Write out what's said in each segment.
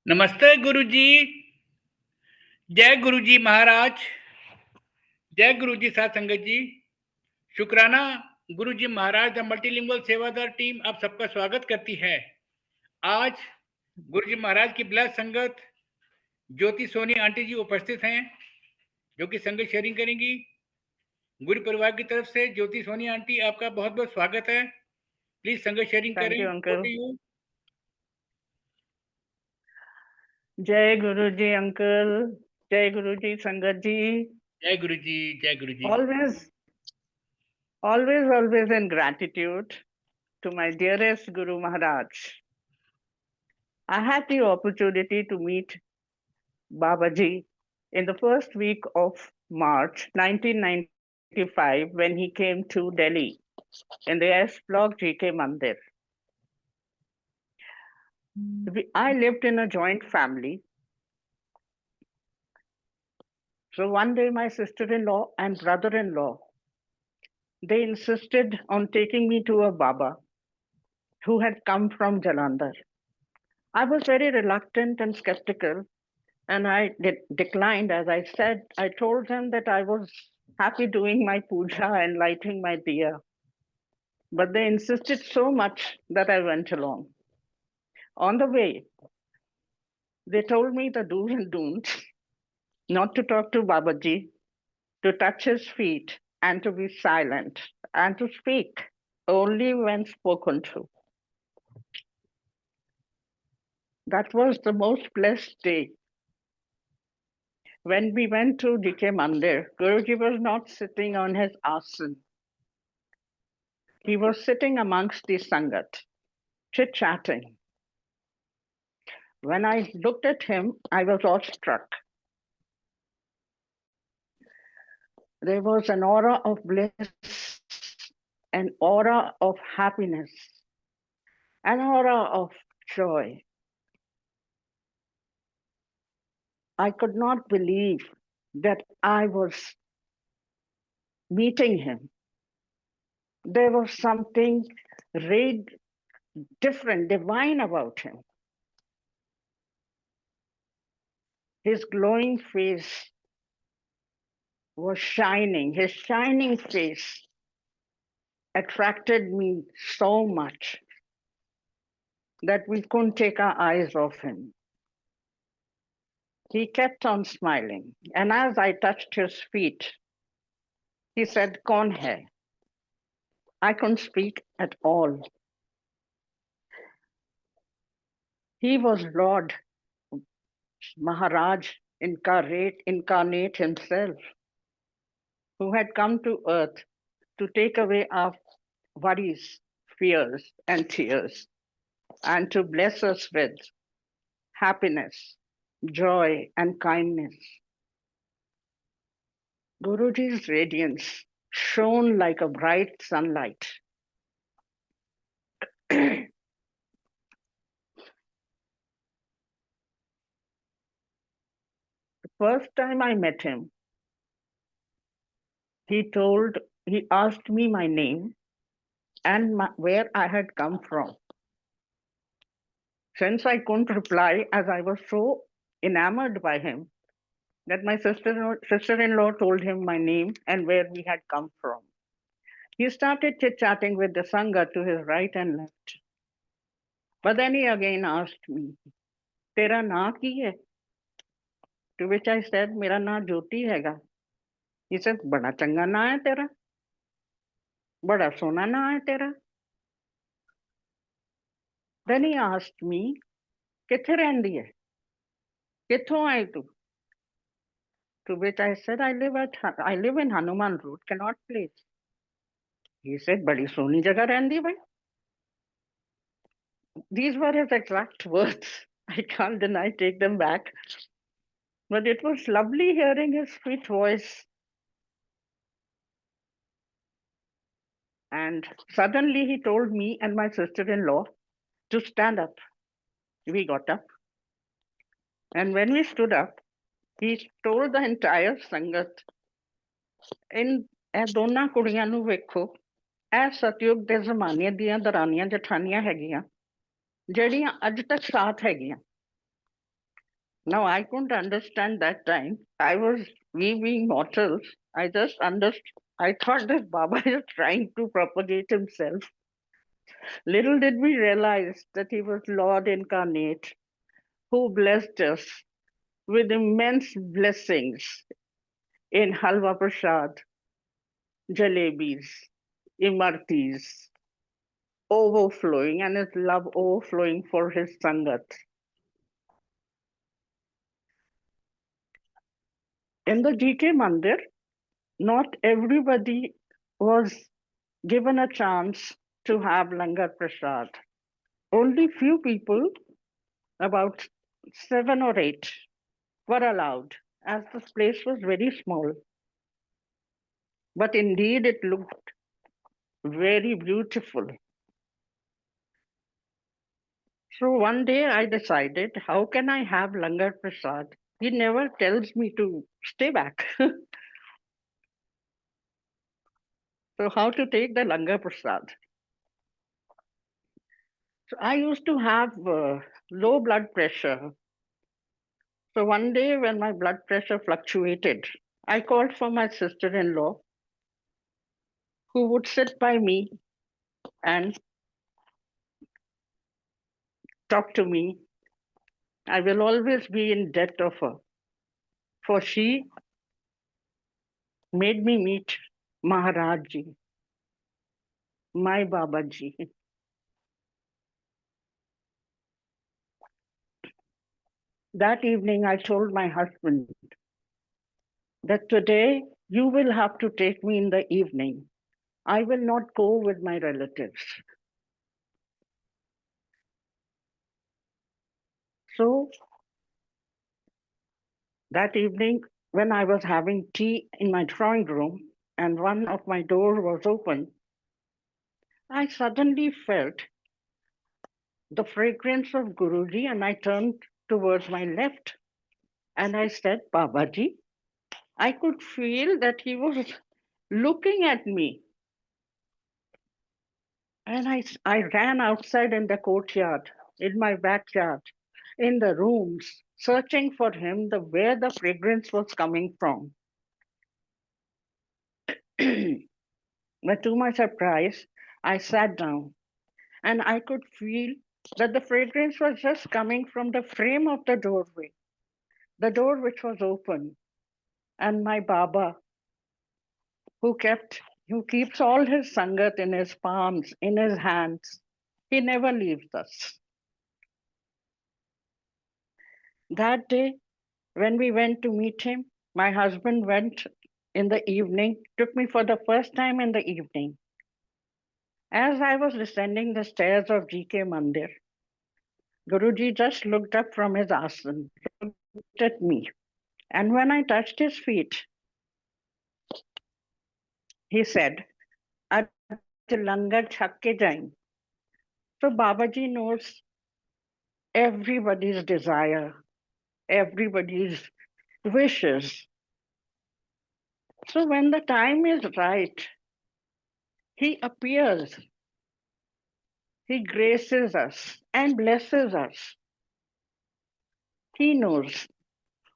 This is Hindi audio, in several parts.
नमस्ते गुरुजी। जय गुरुजी महाराज। जय गुरुजी साथ संगत जी। शुक्राना। गुरुजी महाराज द मल्टीलिंगुअल सेवादार टीम आप सबका स्वागत करती है। आज गुरुजी महाराज की ब्लस संगत ज्योति सोनी आंटी जी उपस्थित हैं, जो कि संगत शेयरिंग करेंगी। गुरु परिवार की तरफ से ज्योति सोनी आंटी आपका बहुत बहुत स्वागत है। प्लीज संगत शेयरिंग Thank करें। you, uncle. Over to you. Jai Guruji, uncle. Jai Guruji, Sangat ji. जय गुरुजी, जय गुरुजी। Always in gratitude to my dearest Guru Maharaj. I had the opportunity to meet Babaji in the first week of March 1995 when he came to Delhi in the S Block GK Mandir. I lived in a joint family. So one day my sister-in-law and brother-in-law, they insisted on taking me to a Baba who had come from Jalandhar. I was very reluctant and skeptical, and I declined. As I said, I told them that I was happy doing my puja and lighting my diya. But they insisted so much that I went along. On the way, they told me the do's and don'ts, not to talk to Babaji, to touch his feet, and to be silent, and to speak only when spoken to. That was the most blessed day. When we went to GK Mandir, Guruji was not sitting on his asan. He was sitting amongst the Sangat, chit-chatting. When I looked at him, I was awestruck. There was an aura of bliss, an aura of happiness, an aura of joy. I could not believe that I was meeting him. There was something different, divine about him. His glowing face was shining. His shining face attracted me so much that we couldn't take our eyes off him. He kept on smiling. And as I touched his feet, he said, "Kaun hai?" I couldn't speak at all. He was Lord Maharaj incarnate himself, who had come to earth to take away our worries, fears, and tears, and to bless us with happiness, joy, and kindness. Guruji's radiance shone like a bright sunlight. The first time I met him, he asked me my name and where I had come from. Since I couldn't reply, as I was so enamored by him, that my sister-in-law told him my name and where we had come from. He started chit-chatting with the Sangha to his right and left. But then he again asked me, "Tera naa ki hai?" To which I said, "Mera naa Jyoti haiga." He said, "Bada changa naa hai tera. Bada sona naa hai tera." Then he asked me, "Kithe rendi hai? Kithon aayi tu?" To which I said, I live in Hanuman Road, Connaught Place. He said, "Badi soni jagah rendi bhai." These were his exact words. I can't deny, take them back. But it was lovely hearing his sweet voice. And suddenly he told me and my sister-in-law to stand up. We got up. And when we stood up, he told the entire Sangat, "In ਦੋਨਾਂ ਕੁੜੀਆਂ ਨੂੰ ਵੇਖੋ, ਇਹ ਸਤਯੁਗ ਦੇ ਜ਼ਮਾਨੇ ਦੀਆਂ ਦਰਾਨੀਆਂ ਜਠਾਨੀਆਂ ਹੈਗੀਆਂ, ਜਿਹੜੀਆਂ ਅੱਜ ਤੱਕ ਸਾਥ ਹੈਗੀਆਂ. Now I couldn't understand that time. We being mortals, I just understood. I thought that Baba is trying to propagate himself. Little did we realize that he was Lord incarnate who blessed us with immense blessings in Halwa Prasad, jalebis, imartis, overflowing, and his love overflowing for his Sangat. In the GK Mandir, not everybody was given a chance to have Langar Prasad. Only few people, about 7 or 8, were allowed, as this place was very small. But indeed, it looked very beautiful. So one day I decided, how can I have Langar Prasad? He never tells me to stay back. So how to take the Langar Prasad? So I used to have low blood pressure. So one day when my blood pressure fluctuated, I called for my sister-in-law who would sit by me and talk to me. I will always be in debt of her, for she made me meet Maharajji, my Babaji. That evening, I told my husband that today you will have to take me in the evening. I will not go with my relatives. So that evening, when I was having tea in my drawing room and one of my doors was open, I suddenly felt the fragrance of Guruji and I turned towards my left and I said, Babaji, I could feel that he was looking at me. And I ran outside in the courtyard, in my backyard, in the rooms, searching for him, where the fragrance was coming from. But to my surprise, I sat down and I could feel that the fragrance was just coming from the frame of the doorway, the door which was open. And my Baba, who keeps all his Sangat in his palms, in his hands, he never leaves us. That day, when we went to meet him, my husband went in the evening, took me for the first time in the evening. As I was descending the stairs of GK Mandir, Guruji just looked up from his asan, looked at me. And when I touched his feet, he said, "Aaj langar chakke jain." So Babaji knows everybody's desire, everybody's wishes. So when the time is right, he appears, he graces us and blesses us. He knows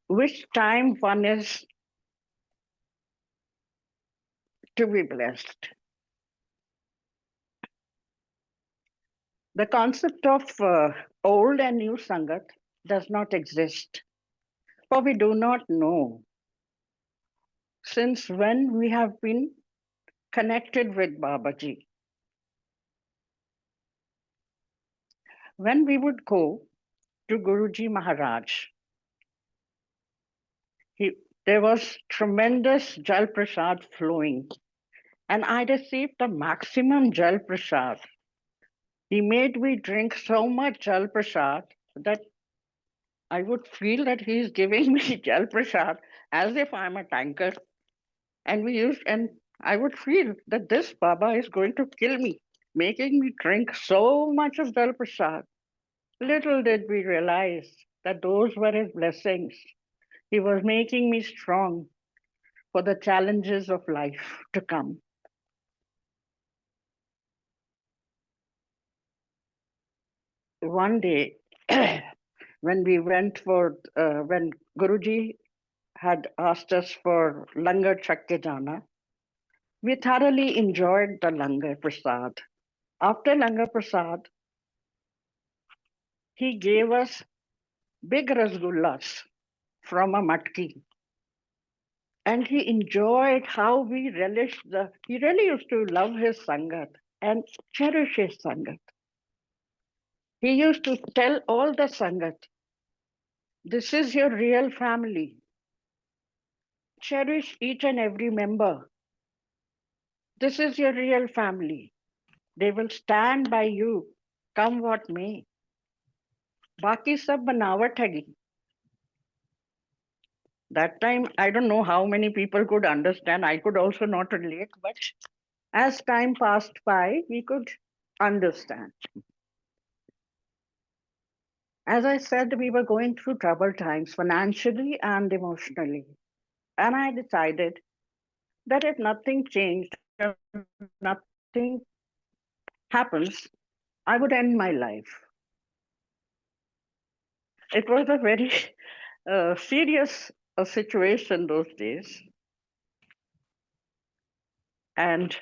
which time one is to be blessed. The concept of old and new Sangat does not exist, for we do not know since when we have been connected with Babaji. When we would go to Guruji Maharaj, there was tremendous Jal Prasad flowing, and I received the maximum Jal Prasad. He made me drink so much Jal Prasad that I would feel that he is giving me Jal Prasad as if I'm a tanker. And I would feel that this Baba is going to kill me, making me drink so much of Jal Prasad. Little did we realize that those were his blessings. He was making me strong for the challenges of life to come. one day when we went for, when Guruji had asked us for Langar Chakke Jana, we thoroughly enjoyed the Langar Prasad. After Langar Prasad, he gave us big rasgullas from a matki. And he enjoyed how we relished he really used to love his Sangat and cherish his Sangat. He used to tell all the Sangat, this is your real family. Cherish each and every member. This is your real family. They will stand by you, come what may. Baki sab banawat hagi. That time, I don't know how many people could understand. I could also not relate, but as time passed by, we could understand. As I said, we were going through troubled times financially and emotionally. And I decided that if nothing changed, if nothing happens, I would end my life. It was a very serious situation those days. And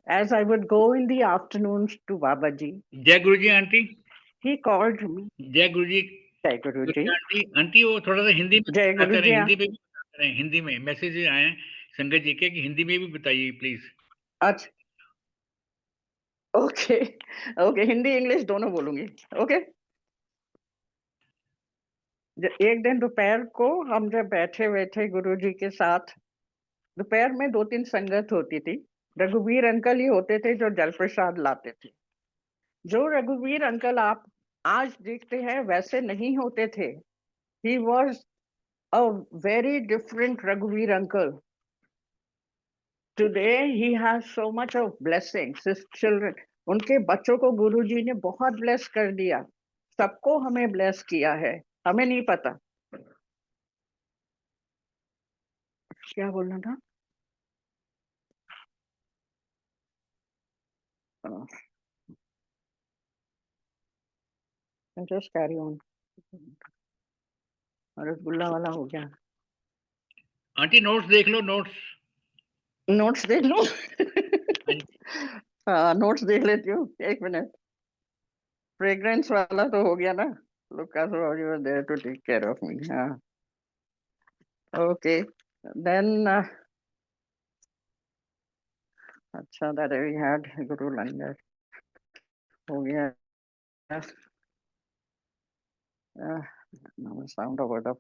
as I would go in the afternoons to Babaji, जय गुरु जी आंटी, he called me. जय गुरु जी Jai Guruji. आंटी, आंटी वो थोड़ा सा हिंदी में जय बताते गुरुजी। रहे, हिंदी में भी बताते रहे, हिंदी में मैसेज आए हैं संगत जी के कि हिंदी में भी बताइए प्लीज। अच्छा, ओके ओके, हिंदी इंग्लिश दोनों बोलूंगी। ओके। एक दिन दोपहर को हम जब बैठे हुए थे गुरुजी के साथ, दोपहर में 2-3 संगत होती थी। रघुवीर अंकल ही होते थे जो जल प्रसाद लाते थे। जो रघुवीर अंकल आप आज देखते हैं वैसे नहीं होते थे। He was a very different Raghuveer uncle. Today he has so much of blessings. His children, उनके बच्चों को गुरुजी ने बहुत ब्लेस कर दिया। सबको हमें ब्लेस किया है, हमें नहीं पता। क्या बोलना था? Just carry on. रसगुल्ला वाला हो गया। आंटी नोट्स देख लो, नोट्स नोट्स देख लो। हाँ, नोट्स देख लेती हूँ, 1 मिनट। फ्रेग्रेंस वाला तो हो गया ना। Lucas, you were there to take care of me. हाँ, okay. Then अच्छा, that we had Guru Langar हो गया। Now sound over the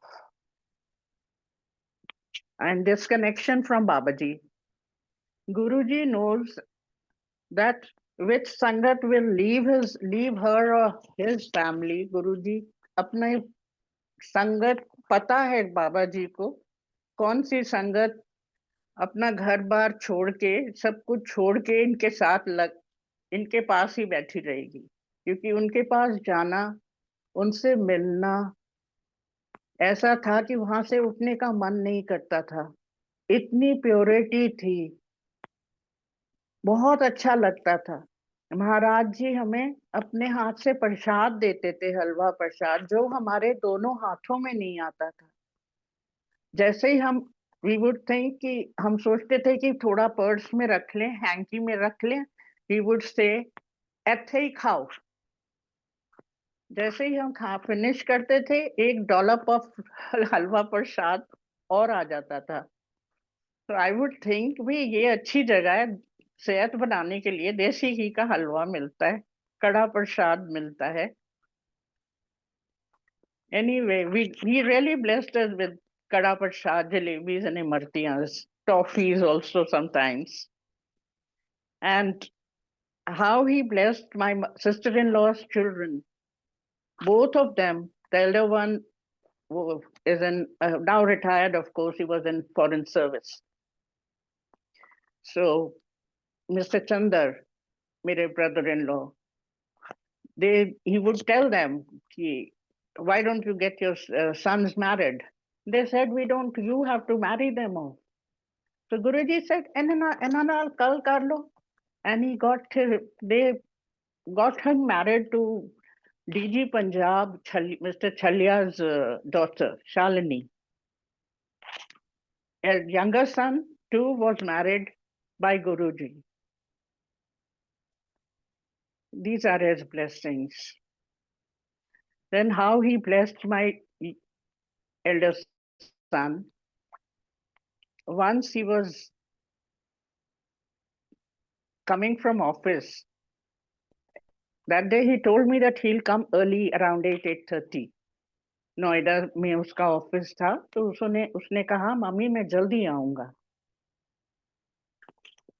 and disconnection from Babaji. Guruji knows that which sangat will leave her or his family. Guruji अपने संगत पता है बाबा जी को, कौन सी संगत अपना घर बार छोड़ के, सब कुछ छोड़ के इनके पास ही बैठी रहेगी, क्योंकि उनके पास जाना, उनसे मिलना ऐसा था कि वहां से उठने का मन नहीं करता था। इतनी प्योरिटी थी, बहुत अच्छा लगता था। महाराज जी हमें अपने हाथ से प्रसाद देते थे, हलवा प्रसाद, जो हमारे दोनों हाथों में नहीं आता था। जैसे ही हम वी वुड थिंक कि हम सोचते थे कि थोड़ा पर्स में रख लें, हैंकी में रख लें, ही वुड से ऐसे ही खाओ। जैसे ही हम फिनिश करते थे, एक डॉलप ऑफ हलवा प्रसाद और आ जाता था। तो आई वुड थिंक भी ये अच्छी जगह है, सेहत बनाने के लिए देसी घी का हलवा मिलता है, कड़ा प्रसाद मिलता है। Anyway, we really blessed us with kada prasad, jalebis and imartiyas, toffees also sometimes. And how he blessed my sister-in-law's children, both of them. The elder one is now retired, of course, he was in foreign service. So Mr. Chandar, my brother-in-law, he would tell them, why don't you get your sons married? They said, you have to marry them all. So Guruji said, Enana kal kar lo. And they got him married to DG Punjab, Mr. Chalia's daughter, Shalini. A younger son too was married by Guruji. These are his blessings. Then how he blessed my elder son. Once he was coming from office. That day he told me that he'll come early around 8:30. Noida में उसका ऑफिस था, तो उसने कहा मम्मी मैं जल्दी आऊंगा।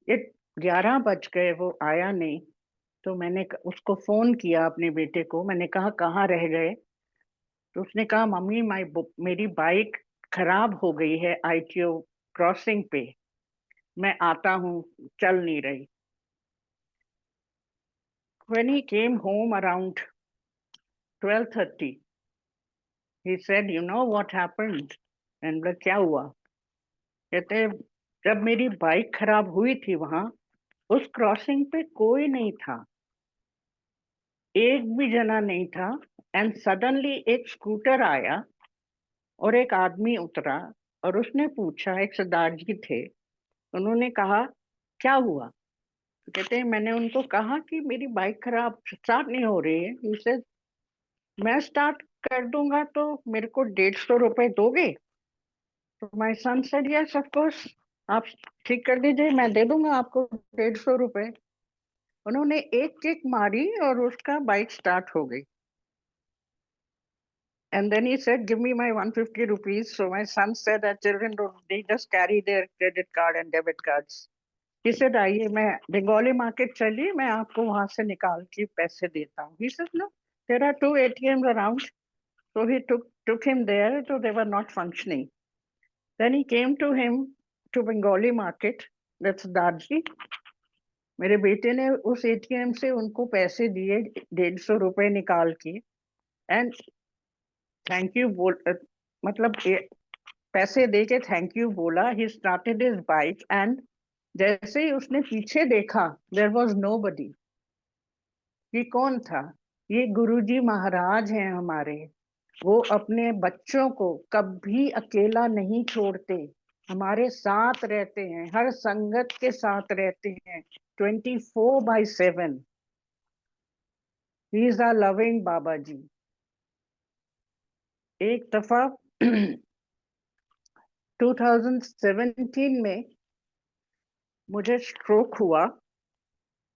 ये 11 बज गए, वो आया नहीं। तो मैंने उसको फोन किया अपने बेटे को, मैंने कहा कहाँ रह गए? तो उसने कहा मम्मी मेरी बाइक खराब हो गई है ITO क्रॉसिंग पे, मैं आता हूँ, चल नहीं रही। When he came home around 12:30, he said, you know what happened? And बोला क्या हुआ? कहते जब मेरी बाइक खराब हुई थी वहां, उस क्रॉसिंग पे कोई नहीं था, एक भी जना नहीं था। एंड सडनली एक स्कूटर आया और एक आदमी उतरा और उसने पूछा, एक सरदार जी थे, उन्होंने कहा क्या हुआ? तो कहते हैं मैंने उनको कहा कि मेरी बाइक खराब स्टार्ट नहीं हो रही है। He said, मैं स्टार्ट कर दूंगा तो मेरे को 150 रुपए दोगे? तो my son said yes of course, आप ठीक कर दीजिए, मैं दे दूंगा आपको 150 रुपए। उन्होंने एक किक मारी और उसका बाइक स्टार्ट हो गई। And then he said, give me my 150 rupees. So my son said that children they just carry their credit card and debit cards. He said, आइए मैं बंगाली मार्केट चलिए, मैं आपको वहां से निकाल के पैसे देता हूँ। He said, no, there are 2 ATMs around. So he took him there, so they were not functioning. Then he came to him to Bengali market. That's Darji. मेरे बेटे ने उस ATM से उनको पैसे दिए 150 रुपए निकाल के, एंड थैंक यू मतलब पैसे दे के थैंक यू बोला। He started his bike and जैसे ही उसने पीछे देखा, देयर वाज नोबडी। ये कौन था? ये गुरुजी महाराज हैं हमारे। वो अपने बच्चों को कभी अकेला नहीं छोड़ते, हमारे साथ रहते हैं, हर संगत के साथ रहते हैं 24/7। ही इज अ लविंग बाबा जी। एक दफा 2017 में मुझे स्ट्रोक हुआ।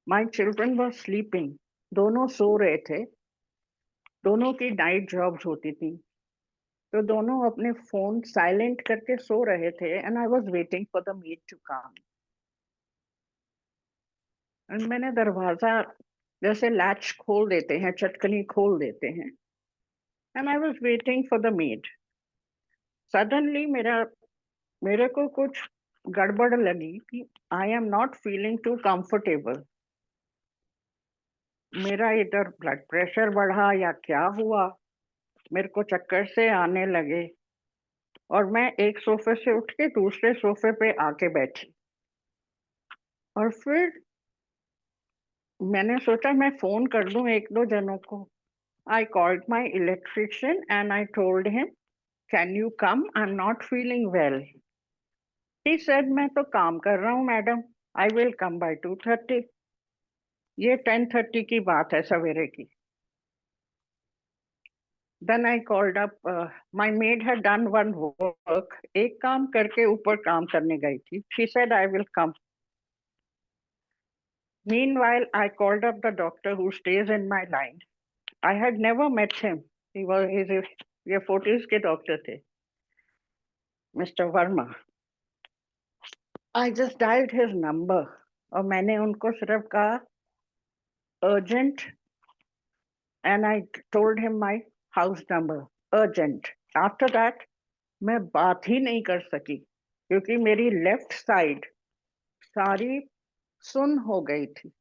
माय चिल्ड्रन वर स्लीपिंग, दोनों सो रहे थे, दोनों की नाइट जॉब्स होती थी, तो दोनों अपने फोन साइलेंट करके सो रहे थे। And I was waiting for the maid to come. And मैंने दरवाजा जैसे लैच खोल देते हैं, चटकनी खोल देते हैं, and I was waiting for the maid. Suddenly मेरे को कुछ गड़बड़ लगी कि I am not feeling too comfortable. मेरा इधर ब्लड प्रेशर बढ़ा या क्या हुआ, मेरे को चक्कर से आने लगे और मैं एक सोफे से उठ के दूसरे सोफे पे आके बैठी। और फिर मैंने सोचा मैं फोन कर दूं एक दो जनों को। I called my electrician and I told him, can you come, I am not feeling well. He said मैं तो काम कर रहा हूँ madam, I will come bye 2:30। ये 10:30 की बात है सवेरे की। Then I called up, my maid had done one work, एक काम करके ऊपर काम करने गई थी। She said I will come. Meanwhile, I called up the doctor who stays in my line. I had never met him. ये 40s के डॉक्टर थे, Mr. Verma. I just dialed his number और मैंने उनको सिर्फ कहा urgent and I told him my house number, urgent. After that, मैं बात ही नहीं कर सकी क्योंकि मेरी लेफ्ट साइड सारी सुन हो गई थी।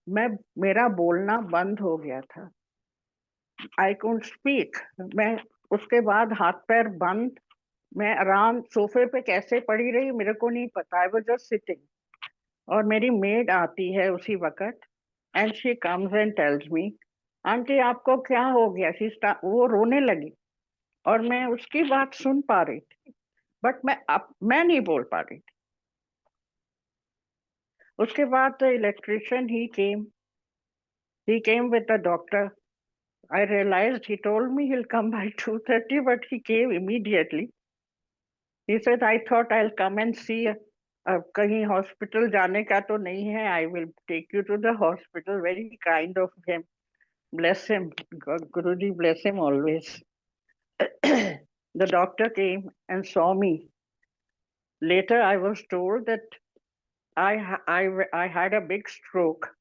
मेरा बोलना बंद हो गया था। I couldn't speak. मैं उसके बाद हाथ पैर बंद, मैं आराम सोफे पे कैसे पड़ी रही मेरे को नहीं पता। आई वाज जस्ट सिटिंग और मेरी मेड आती है उसी वक्त and she comes and tells me aunty आपको क्या हो गया? वो रोने लगी और मैं उसकी बात सुन पा रही थी, बट मैं नहीं बोल पा रही थी। उसके बाद the electrician he came with the doctor. I realized he told me he'll come by 2:30, but he came immediately. He said, I thought I'll come and see. कहीं हॉस्पिटल जाने का तो नहीं है. I will take you to the hospital. Very kind of him. Bless him. God, Guruji bless him always. The doctor came and saw me. Later, I was told that I had a big stroke.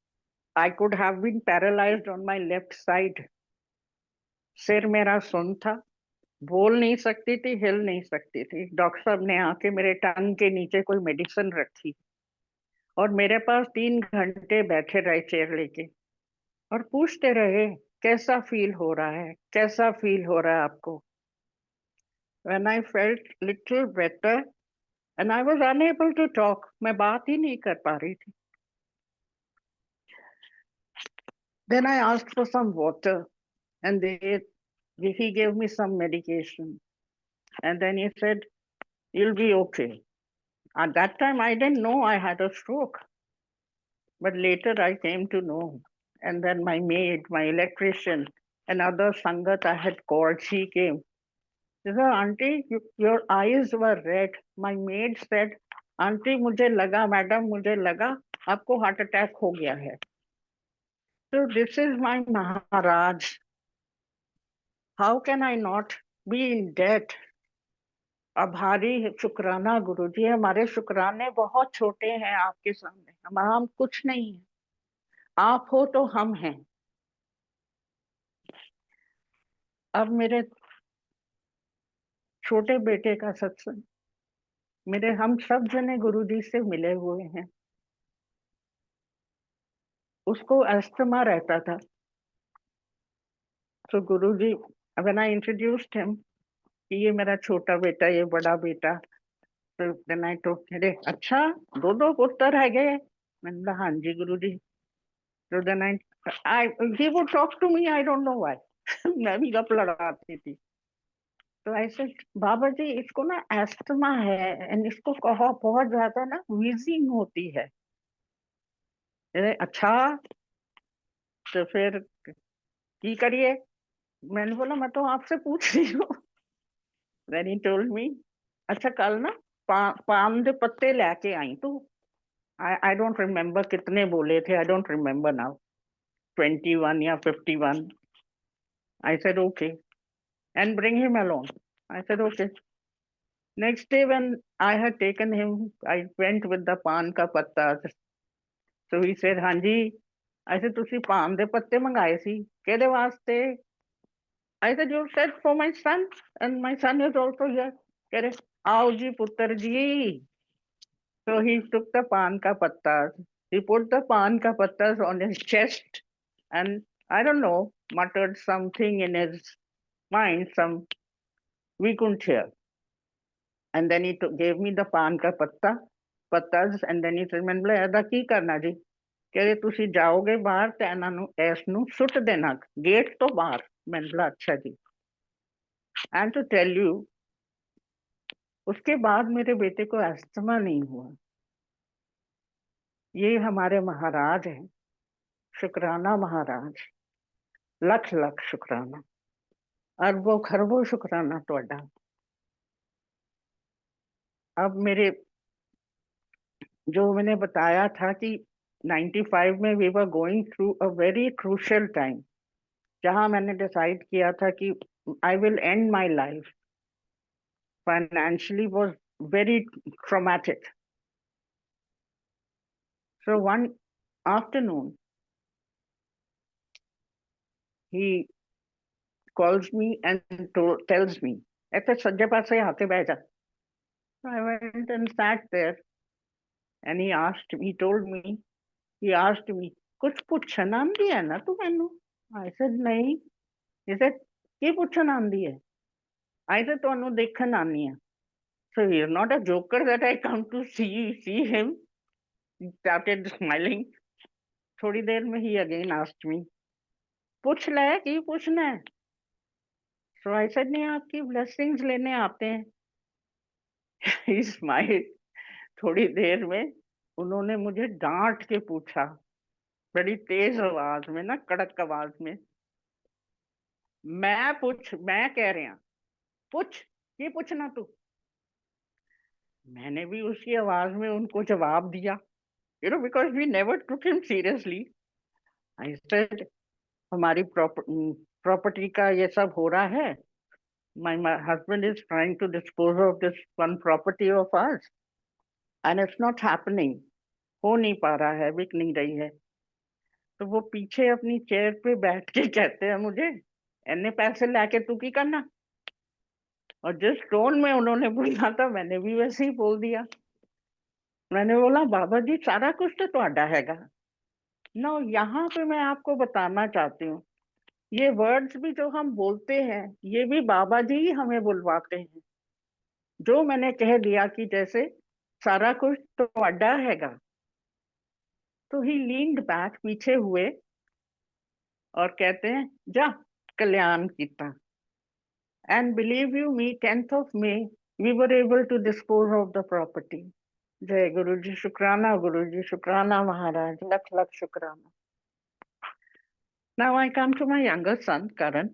I could have been paralyzed on my left side. सिर मेरा सुन था, बोल नहीं सकती थी, हिल नहीं सकती थी. डॉक्टर साहब ने आके मेरे टंग के नीचे कोई मेडिसिन रखी और मेरे पास 3 घंटे बैठे रहे चेयर लेके और पूछते रहे कैसा फील हो रहा है, कैसा फील हो रहा है आपको. When I felt little better and I was unable to talk, मैं बात ही नहीं कर पा रही थी. Then I asked for some water and he gave me some medication and then he said, you'll be okay. At that time, I didn't know I had a stroke. But later I came to know. And then my maid, my electrician, another Sangat I had called, she came. She said, Auntie, your eyes were red. My maid said, Auntie, मुझे लगा, madam, मुझे लगा, आपको heart attack हो गया है. So this is my Maharaj. How can I not be in debt? आभारी शुक्राना गुरुजी. हमारे शुक्राने बहुत छोटे हैं आपके सामने. हम कुछ नहीं है. आप हो तो हम हैं. अब मेरे छोटे बेटे का सत्संग, हम सब जने गुरुजी से मिले हुए हैं. उसको अस्थमा रहता था. तो गुरुजी, व्हेन आई इंट्रोड्यूस्ड हिम कि ये मेरा छोटा बेटा, ये बड़ा बेटा, तो देन आई टोल्ड, अरे अच्छा, दो पुत्र है गए. मैंने बोला हाँ जी गुरुजी. तो then I he would talk to me, I don't know why. मैं भी गप लड़ाती थी. तो ऐसे बाबा जी इसको ना एस्थमा है एंड इसको कहो बहुत ज्यादा ना वीजिंग होती है. अरे अच्छा, तो फिर की करिए. मैंने बोला मैं तो आपसे पूछ रही हूँ. Then he told me, अच्छा कल ना पान दे पत्ते लेके आई तू. I don't remember कितने बोले थे. I don't remember now. 21 या 51. I said okay and bring him along. I said okay. Next day when I had taken him, I went with the पान का पत्ता. So he said, हाँ जी, I said ਤੁਸੀਂ ਪਾਨ ਦੇ ਪੱਤੇ ਮੰਗਾਏ ਸੀ ਕਿਹਦੇ ਵਾਸਤੇ? I said, you said for my son and my son is also here. कह रहे आओ जी पुत्र जी. So he took the pan ka pattas. He put the pan ka pattas on his chest and I don't know, muttered something in his mind, we couldn't hear. And then he gave me the pan ka pattas and then he said, मैंने बोला ऐसा की करना जी? कह रहे ਤੁਸੀਂ ਜਾਓਗੇ ਬਾਹਰ ਤੇ ਇਹਨਾਂ ਨੂੰ ਇਸ ਨੂੰ ਸੁੱਟ ਦੇਣਾ ਗੇਟ ਤੋਂ ਬਾਹਰ. मैंने बोला अच्छा जी. And to tell you, उसके बाद मेरे बेटे को अस्थमा नहीं हुआ. ये हमारे महाराज हैं. शुक्राना महाराज. लख लख शुक्राना. अरबों खरबों शुक्राना ਤੁਹਾਡਾ. अब मेरे जो मैंने बताया था कि 95 में we were going through a very crucial time, जहां मैंने डिसाइड किया था कि I will end my life. Financially was very traumatic. So one afternoon, he calls me and tells me, ऐसे सज्जे पासे आके बैठ जा. So I went and sat there and he asked me, कुछ पूछना आंदी है ना तू मैनू? I said नहीं. He said, की पूछना आंदी है? I said, ਤੁਹਾਨੂੰ ਦੇਖਣ ਆਨੀ है. So he is not a joker that I come to see him. He started smiling. थोड़ी देर में he again asked me, पूछ ले कि पूछना है। सो आई सेड नहीं, आपकी ब्लेसिंग्स लेने आते हैं। ही स्माइल। थोड़ी देर में उन्होंने मुझे डांट के पूछा, बड़ी तेज आवाज में ना, कड़क आवाज में, मैं कह रही हूँ पूछ, ये पूछना तू। मैंने भी उसी आवाज में उनको जवाब दिया, because we never took him seriously. I said, हमारी प्रॉपर्टी का ये सब हो रहा है। my husband is trying to dispose of this one property of ours and it's not happening. हो नहीं पा रहा है, बिक नहीं रही है। तो वो पीछे अपनी चेयर पे बैठ के कहते हैं मुझे, एने पैसे लाके तू की करना। और जिस टोन में उन्होंने बोला था, मैंने भी वैसे ही बोल दिया। मैंने बोला, बाबा जी सारा कुछ तो ਤੁਹਾਡਾ हैगा। नो, यहाँ पे मैं आपको बताना चाहती हूँ, ये वर्ड्स भी जो हम बोलते हैं, ये भी बाबा जी ही हमें बुलवाते हैं। जो मैंने कह दिया कि जैसे सारा कुछ तो ਤੁਹਾਡਾ हैगा। तो ही लीन्ड बैक, पीछे हुए और कहते हैं, जा कल्याण कीता। And believe you me, 10th of May we were able to dispose of the property. जय गुरु जी, शुक्राना गुरु जी, शुक्राना महाराज, लख लख शुक्राना। Now I come to my younger son, Karan.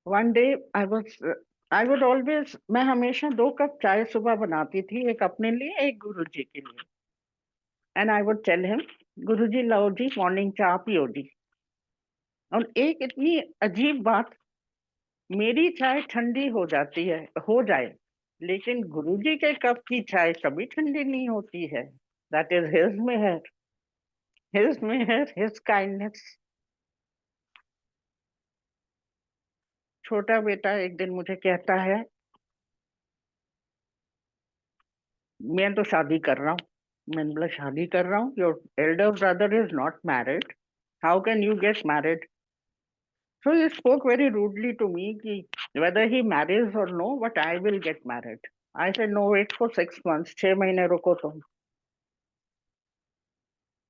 One day I would always, मैं हमेशा 2 कप चाय सुबह बनाती थी, एक अपने लिए, एक गुरु जी के लिए। And I would tell him, Guru ji low ji morning चाय पियो जी। और एक इतनी अजीब बात, मेरी चाय ठंडी हो जाती है, हो जाए, लेकिन गुरुजी के कप की चाय कभी ठंडी नहीं होती है। दैट इज हिज मेहर, हिज मेहर, हिज काइंडनेस। छोटा बेटा एक दिन मुझे कहता है, मैं तो शादी कर रहा हूँ। मैंने बोला, शादी कर रहा हूँ? Your Elder brother is not married, how can you get married? So he spoke very rudely to me कि whether he marries or no, but I will get married. I said no, wait for 6 months, 6 महीने रुको तुम।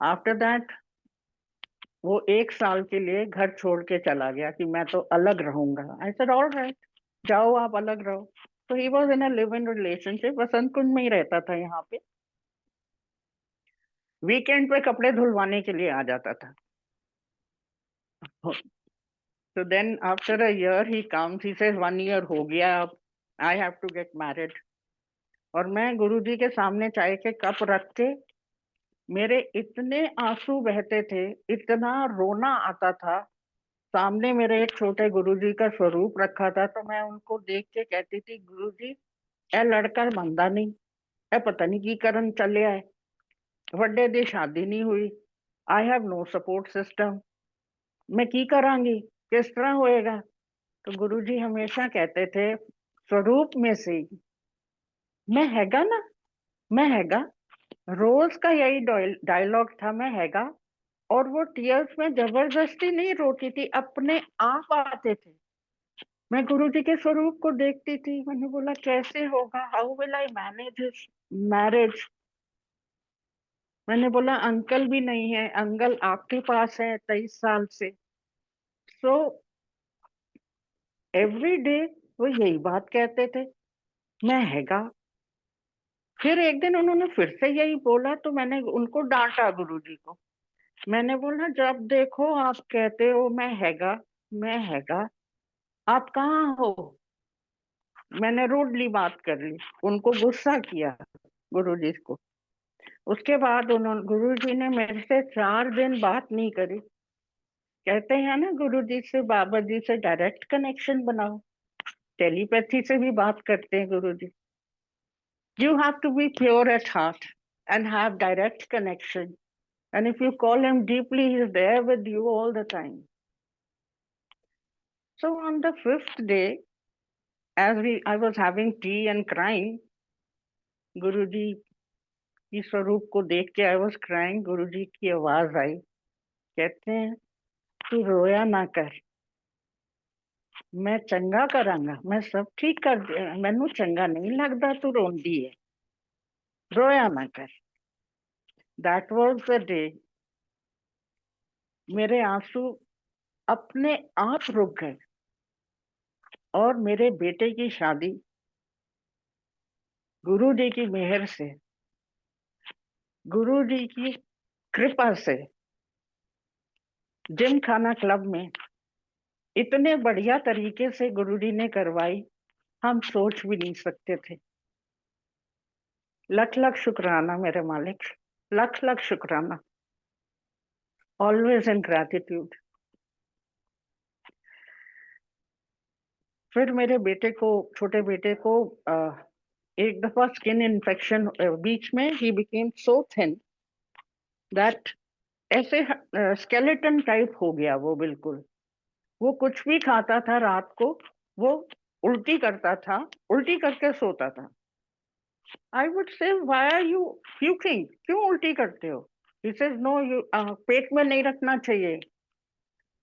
After that वो 1 साल के लिए घर छोड़ के चला गया कि मैं तो अलग रहूंगा। I said all right, जाओ आप अलग रहो। So he was in a live-in relationship, वसंत कुंज में ही रहता था यहाँ पे। वीकेंड पे कपड़े धुलवाने के लिए आ जाता था। So then after a year he comes, he says 1 year हो गया अब, I have to get married। और मैं गुरुजी के सामने चाय के कप रख के, मेरे इतने आंसू बहते थे, इतना रोना आता था। सामने मेरे एक छोटे गुरुजी का स्वरूप रखा था, तो मैं उनको देख के कहती थी, गुरुजी ए लड़का मंदा नहीं, ए पता नहीं की करन चले आए, ਵੱਡੇ ਦੀ शादी नहीं हुई, I have no support system, मैं की करांगी, किस तरह होएगा? तो गुरुजी हमेशा कहते थे स्वरूप में से, मैं हैगा ना, मैं हैगा। रोज का यही डायलॉग था, मैं हैगा। और वो टीयर्स में जबरदस्ती नहीं रोती थी, अपने आप आते थे। मैं गुरुजी के स्वरूप को देखती थी, मैंने बोला कैसे होगा, how will I manage this marriage. मैंने बोला अंकल भी नहीं है, अंकल आपके पास है 23 साल से। सो एवरी डे वो यही बात कहते थे, मैं हैगा। फिर एक दिन उन्होंने फिर से यही बोला, तो मैंने उनको डांटा गुरुजी को। मैंने बोला जब देखो आप कहते हो मैं हैगा, मैं हैगा, आप कहाँ हो? मैंने रूडली बात कर ली, उनको गुस्सा किया गुरुजी को। उसके बाद उन्होंने, गुरुजी ने मेरे से 4 दिन बात नहीं करी। कहते हैं ना, गुरुजी से, बाबा जी से डायरेक्ट कनेक्शन बनाओ। टेलीपैथी से भी बात करते हैं गुरुजी। You have to be pure at heart and have direct connection, and if you call him deeply, he is there with you all the time. So on the 5th day, I was having tea and crying, गुरुजी की स्वरूप को देख के आई वॉज क्राइंग। गुरुजी की आवाज आई, कहते हैं तू रोया ना कर, मैं चंगा करांगा, मैं सब ठीक कर दे, मैनू चंगा नहीं लगता तू रोंदी है, रोया ना कर। दैट वाज द डे मेरे आंसू अपने आप रुक गए और मेरे बेटे की शादी गुरु जी की मेहर से, गुरु जी की कृपा से जिम खाना क्लब में इतने बढ़िया तरीके से गुरु जी ने करवाई, हम सोच भी नहीं सकते थे। लख लख शुक्राना मेरे मालिक, लख लख शुक्राना। Always in gratitude. फिर मेरे बेटे को, छोटे बेटे को एक दफा स्किन इन्फेक्शन, बीच में he became so thin that ऐसे स्केलेटन टाइप हो गया वो बिल्कुल। वो कुछ भी खाता था रात को, वो उल्टी करता था, उल्टी करके सोता था। I would say why are you puking? क्यों उल्टी करते हो? ही सेज नो, यू पेट में नहीं रखना चाहिए।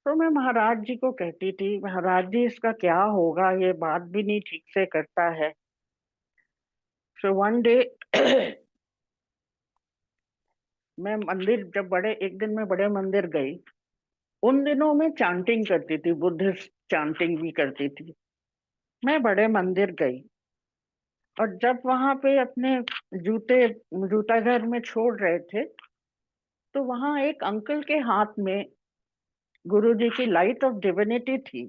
तो मैं महाराज जी को कहती थी, महाराज जी इसका क्या होगा, ये बात भी नहीं ठीक से करता है। सो वन डे मैं मंदिर, जब बड़े, एक दिन मैं बड़े मंदिर गई। उन दिनों में चांटिंग करती थी, बुद्धिस्ट चांटिंग भी करती थी। मैं बड़े मंदिर गई और जब वहां पे अपने जूते जूता घर में छोड़ रहे थे, तो वहां एक अंकल के हाथ में गुरु जी की लाइट ऑफ डिविनिटी थी।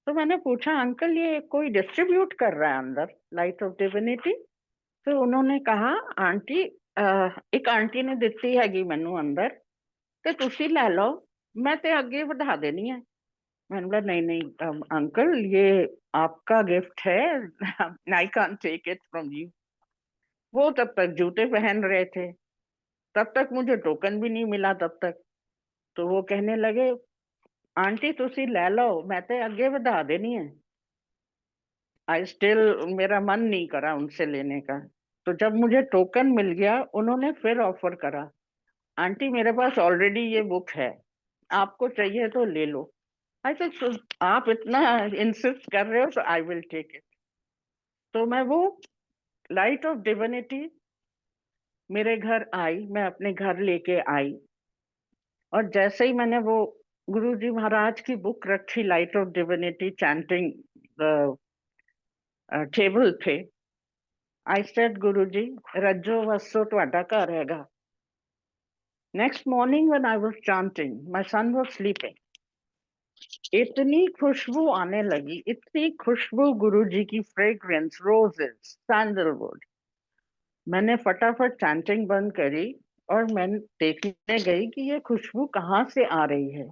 तो मैंने पूछा, अंकल ये कोई डिस्ट्रीब्यूट कर रहा है अंदर लाइट ऑफ डिविनिटी? तो उन्होंने कहा, आंटी एक आंटी ने दिती हैगी मैनू अंदर, ते तुसी ले लो, मैं ते आगे बढ़ा देनी है। मैंने बोला नहीं नहीं अंकल, ये आपका गिफ्ट है, I can't take it from you. वो तब तक जूते पहन रहे थे, तब तक मुझे टोकन भी नहीं मिला तब तक। तो वो कहने लगे, आंटी तुसी ले लो, मैं ते आगे बढ़ा देनी है। आई स्टिल, मेरा मन नहीं करा उनसे लेने का। तो जब मुझे टोकन मिल गया, उन्होंने फिर ऑफर करा, आंटी मेरे पास ऑलरेडी ये बुक है, आपको चाहिए तो ले लो। आई सेड, आप इतना इंसिस्ट कर रहे हो तो आई विल टेक इट। तो मैं वो लाइट ऑफ डिविनिटी मेरे घर आई, मैं अपने घर लेके आई। और जैसे ही मैंने वो गुरु जी महाराज की बुक रखी, light of divinity chanting table पे, आई सेड, गुरु जी रज्जो वसो तुहाडा घर हैगा। Next morning when I was chanting, my son was sleeping, इतनी खुशबू आने लगी, इतनी खुशबू गुरु जी की, फ्रेग्रेंस, रोजेस, सैंडलवुड। मैंने फटाफट चैंटिंग बंद करी और मैं देखने गई कि ये खुशबू कहाँ से आ रही है।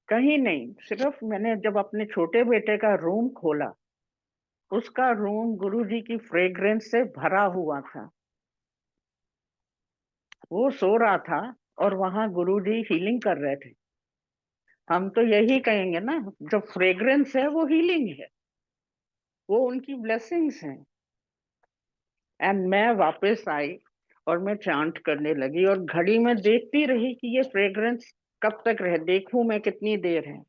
कहीं नहीं, सिर्फ मैंने जब अपने छोटे बेटे का रूम खोला, उसका रूम गुरु जी की फ्रेग्रेंस से भरा हुआ था। वो सो रहा था और वहां गुरु जी हीलिंग कर रहे थे। हम तो यही कहेंगे ना, जो फ्रेग्रेंस है वो हीलिंग है, वो उनकी ब्लेसिंग्स हैं। एंड मैं वापस आई और मैं चांट करने लगी और घड़ी में देखती रही कि ये फ्रेग्रेंस कब तक रहे, देखूं मैं कितनी देर है।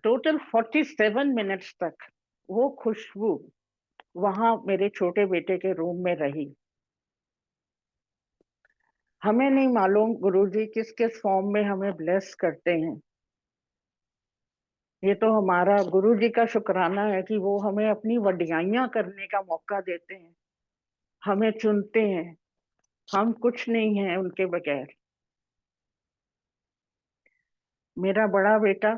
टोटल 47 मिनट्स तक वो खुशबू वहां मेरे छोटे बेटे के रूम में रही। हमें नहीं मालूम गुरुजी किस किस फॉर्म में हमें ब्लेस करते हैं। ये तो हमारा गुरुजी का शुक्राना है कि वो हमें अपनी वडियाइयां करने का मौका देते हैं, हमें चुनते हैं। हम कुछ नहीं है उनके बगैर। मेरा बड़ा बेटा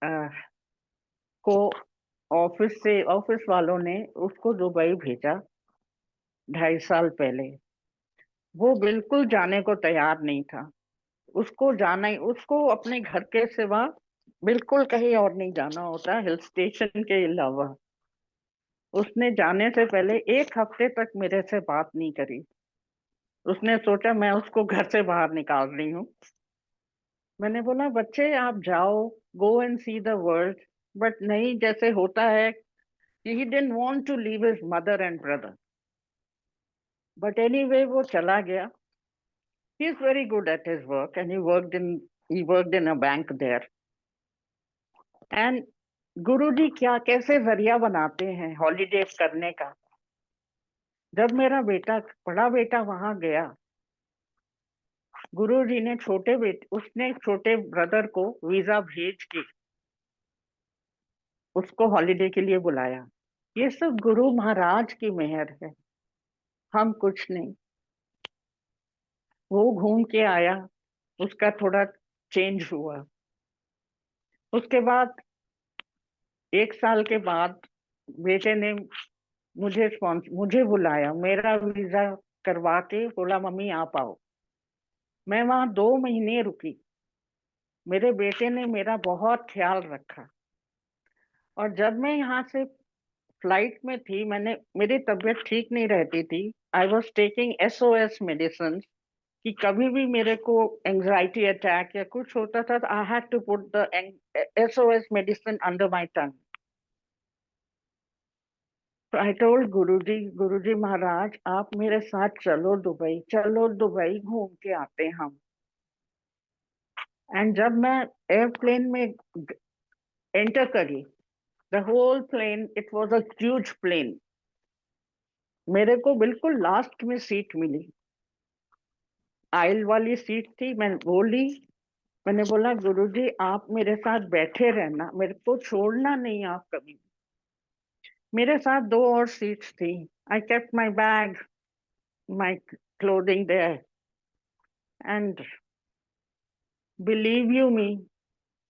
अ, को ऑफिस वालों ने उसको दुबई भेजा 2.5 साल पहले। वो बिल्कुल जाने को तैयार नहीं था। उसको जाना ही, उसको अपने घर के सिवा बिल्कुल कहीं और नहीं जाना होता, हिल स्टेशन के अलावा। उसने जाने से पहले 1 हफ्ते तक मेरे से बात नहीं करी। उसने सोचा मैं उसको घर से बाहर निकाल रही हूँ। मैंने बोला, बच्चे आप जाओ, go and see the world. But नहीं, जैसे होता है, he didn't want to leave his mother and brother. But anyway वो चला गया। He is very good at his work and he worked in a bank there. And Guruji क्या कैसे जरिया बनाते हैं हॉलीडेज करने का। जब मेरा बेटा, बड़ा बेटा वहां गया, गुरु जी ने उसने छोटे ब्रदर को वीजा भेज के उसको हॉलिडे के लिए बुलाया। ये सब गुरु महाराज की मेहर है, हम कुछ नहीं। वो घूम के आया, उसका थोड़ा चेंज हुआ। उसके बाद 1 साल के बाद बेटे ने मुझे बुलाया, मेरा वीजा करवा के बोला मम्मी आप आओ। मैं वहां 2 महीने रुकी। मेरे बेटे ने मेरा बहुत ख्याल रखा। और जब मैं यहाँ से फ्लाइट में थी, मेरी तबीयत ठीक नहीं रहती थी। I was taking SOS medicine कि कभी भी मेरे को एंजाइटी अटैक या कुछ होता था तो I had to put the SOS medicine under my tongue. तो आई टोल्ड गुरुजी महाराज आप मेरे साथ चलो दुबई, चलो दुबई घूम के आते हम। एंड जब मैं एयरप्लेन में एंटर करी, the whole plane, it was a huge plane, मेरे को बिल्कुल लास्ट में सीट मिली, आयल वाली सीट थी। मैंने बोला गुरुजी आप मेरे साथ बैठे रहना, मेरे को छोड़ना नहीं आप कभी। मेरे साथ 2 और सीट्स थी। I kept my bag, my clothing there, and believe you me,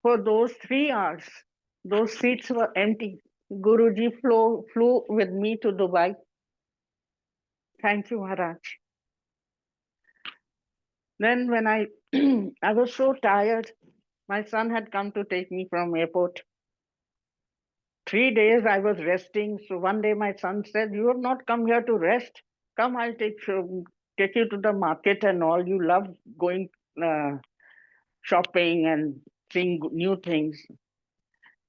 for those 3 hours, those seats were empty. Guruji flew with me to Dubai. Thank you, Maharaj. Then when I was so tired, my son had come to take me from airport. 3 days I was resting. So one day my son said, "You have not come here to rest. Come, I'll take you to the market and all. You love going shopping and seeing new things."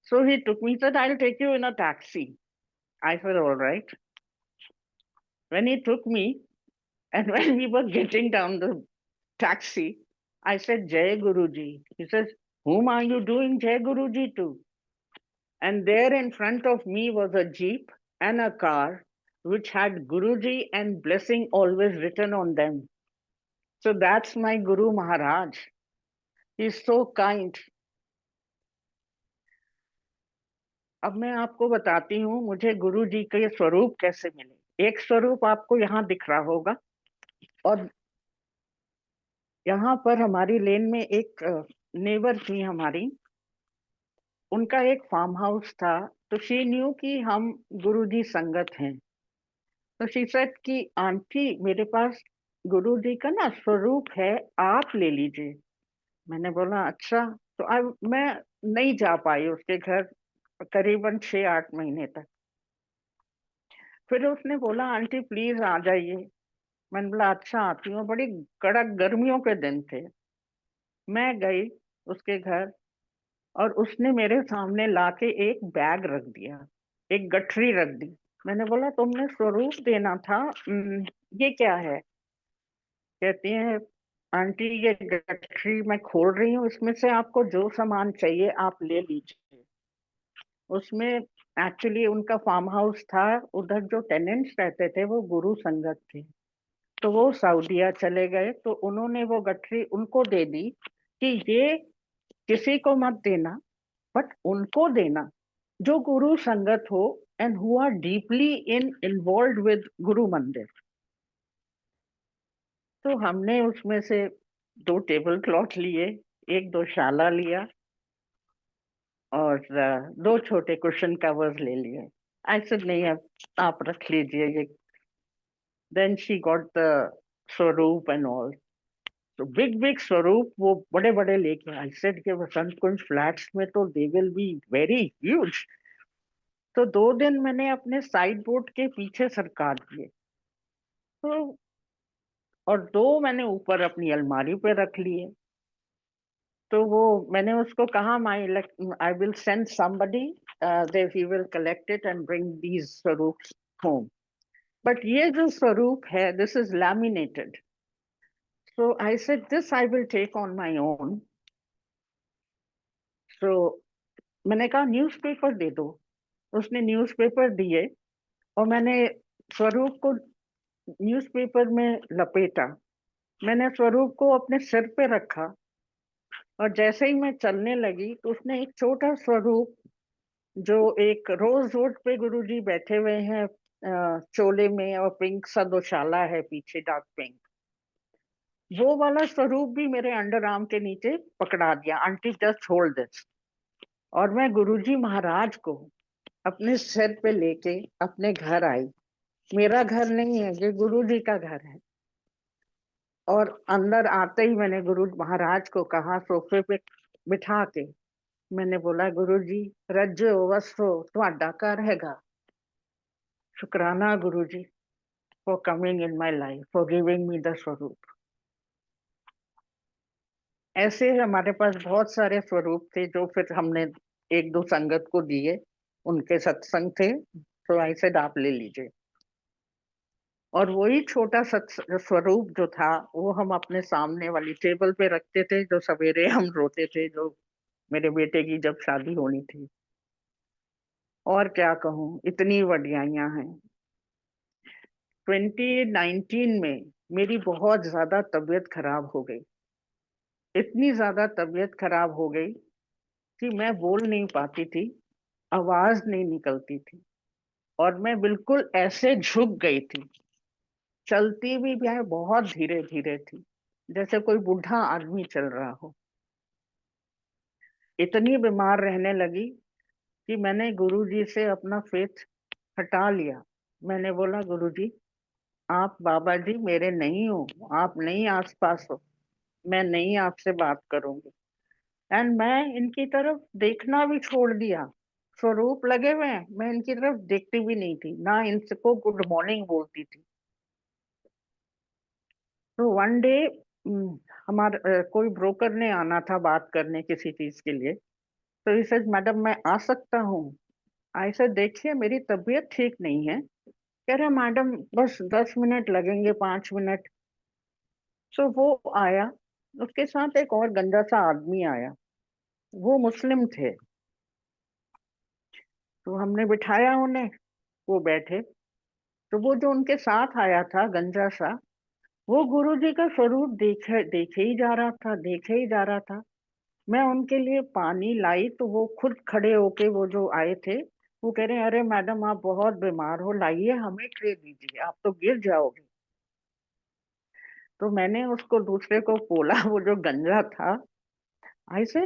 So he took me, said, "I'll take you in a taxi." I said, "All right." When he took me, and when we were getting down the taxi, I said, "Jai Guruji." He says, "Whom are you doing Jai Guruji to?" And there in front of me was a jeep and a car which had Guruji and blessing always written on them. So that's my Guru Maharaj. He's so kind. अब मैं आपको बताती हूँ मुझे गुरु जी के स्वरूप कैसे मिले। एक स्वरूप आपको यहाँ दिख रहा होगा, और यहाँ पर हमारी लेन में एक नेबर थी हमारी, उनका एक फार्म हाउस था। तो शी न्यू कि हम गुरुजी संगत हैं। तो शी सेड कि आंटी मेरे पास गुरुजी का ना स्वरूप है, आप ले लीजिए। मैंने बोला अच्छा। तो अब मैं नहीं जा पाई उसके घर करीबन 6-8 महीने तक। फिर उसने बोला आंटी प्लीज आ जाइए। मैंने बोला अच्छा आती हूँ। बड़ी कड़क गर्मियों के दिन थे। मैं गई उसके घर, और उसने मेरे सामने लाके एक बैग रख दिया, एक गठरी रख दी। मैंने बोला तुमने स्वरूप देना था, ये क्या है? कहती है आंटी ये गठरी मैं खोल रही हूँ, इसमें से आपको जो सामान चाहिए आप ले लीजिए। उसमें एक्चुअली उनका फार्म हाउस था, उधर जो टेनेंट्स रहते थे वो गुरु संगत थे। तो वो सऊदीया चले गए, तो उन्होंने वो गठरी उनको दे दी कि ये किसी को मत देना, बट उनको देना जो गुरु संगत हो and who are deeply involve with गुरु मंदिर। तो हमने उसमें से 2 टेबल क्लॉथ लिए, एक 2 शाला लिया, और 2 छोटे कुशन कवर्स ले लिए। आई सेड नहीं अब आप रख लीजिए ये। देन शी गॉट द स्वरूप एंड ऑल। तो बिग बिग स्वरूप वो बड़े बड़े लेके आई। सेड के वसंत कुंज फ्लैट्स में तो they will be very huge. तो 2 दिन मैंने अपने साइड बोर्ड के पीछे सरका दिए। तो और 2 मैंने ऊपर अपनी अलमारी पे रख लिए। तो वो मैंने उसको कहा I will send somebody, they he will collect it and bring these swaroops home. But ये जो स्वरूप है this is laminated. So I said this I will take on my own. So मैंने कहा न्यूज़पेपर दे दो। उसने न्यूज़पेपर दिए, और मैंने स्वरूप को न्यूज़पेपर में लपेटा। मैंने स्वरूप को अपने सिर पे रखा और जैसे ही मैं चलने लगी तो उसने एक छोटा स्वरूप, जो एक रोज रोड पे गुरुजी बैठे हुए हैं चोले में, और पिंक सा दोशाला है पीछे, डार्क पिंक, वो वाला स्वरूप भी मेरे अंडर आर्म के नीचे पकड़ा दिया, आंटी जस्ट होल्ड दिस। और मैं गुरुजी महाराज को अपने सिर पे लेके अपने घर आई। मेरा घर नहीं है, ये गुरुजी का घर है। और अंदर आते ही मैंने गुरु महाराज को कहा, सोफे पे बिठा के मैंने बोला, गुरुजी रज्जो वसो तुहाडा घर हैगा। शुक्राना Guruji for coming in my life, for giving me the swaroop. ऐसे हमारे पास बहुत सारे स्वरूप थे जो फिर हमने एक दो संगत को दिए, उनके सत्संग थे, तो ऐसे आप ले लीजिए। और वही छोटा स्वरूप जो था वो हम अपने सामने वाली टेबल पे रखते थे, जो सवेरे हम रोते थे, जो मेरे बेटे की जब शादी होनी थी। और क्या कहूँ, इतनी वड्याइयां हैं। 2019 में मेरी बहुत ज्यादा तबीयत खराब हो गई। इतनी ज्यादा तबीयत खराब हो गई कि मैं बोल नहीं पाती थी, आवाज नहीं निकलती थी, और मैं बिल्कुल ऐसे झुक गई थी। चलती भी मैं बहुत धीरे धीरे थी, जैसे कोई बूढ़ा आदमी चल रहा हो। इतनी बीमार रहने लगी कि मैंने गुरुजी से अपना फेथ हटा लिया। मैंने बोला, गुरुजी आप बाबा जी मेरे नहीं हो, आप नहीं आसपास हो, मैं नहीं आपसे बात करूंगी। एंड मैं इनकी तरफ देखना भी छोड़ दिया। स्वरूप लगे हुए हैं, मैं इनकी तरफ देखती भी नहीं थी, ना इनको गुड मॉर्निंग बोलती थी। तो वन डे हमारा कोई ब्रोकर ने आना था बात करने किसी चीज के लिए। तो ही सेड, मैडम मैं आ सकता हूँ? आई सेड, देखिए मेरी तबीयत ठीक नहीं है। कह रहे, मैडम बस 10 मिनट लगेंगे, 5 मिनट। सो वो आया, उसके साथ एक और गंजा सा आदमी आया, वो मुस्लिम थे। तो हमने बिठाया उन्हें, वो बैठे। तो वो जो उनके साथ आया था गंजा सा, वो गुरुजी का स्वरूप देखे देखे ही जा रहा था, देखे ही जा रहा था। मैं उनके लिए पानी लाई तो वो खुद खड़े होके, वो जो आए थे, वो कह रहे हैं, अरे मैडम आप बहुत बीमार हो, लाइए हमें ट्रे दीजिए, आप तो गिर जाओगे। तो मैंने उसको दूसरे को बोला, वो जो गंजा था, आई से,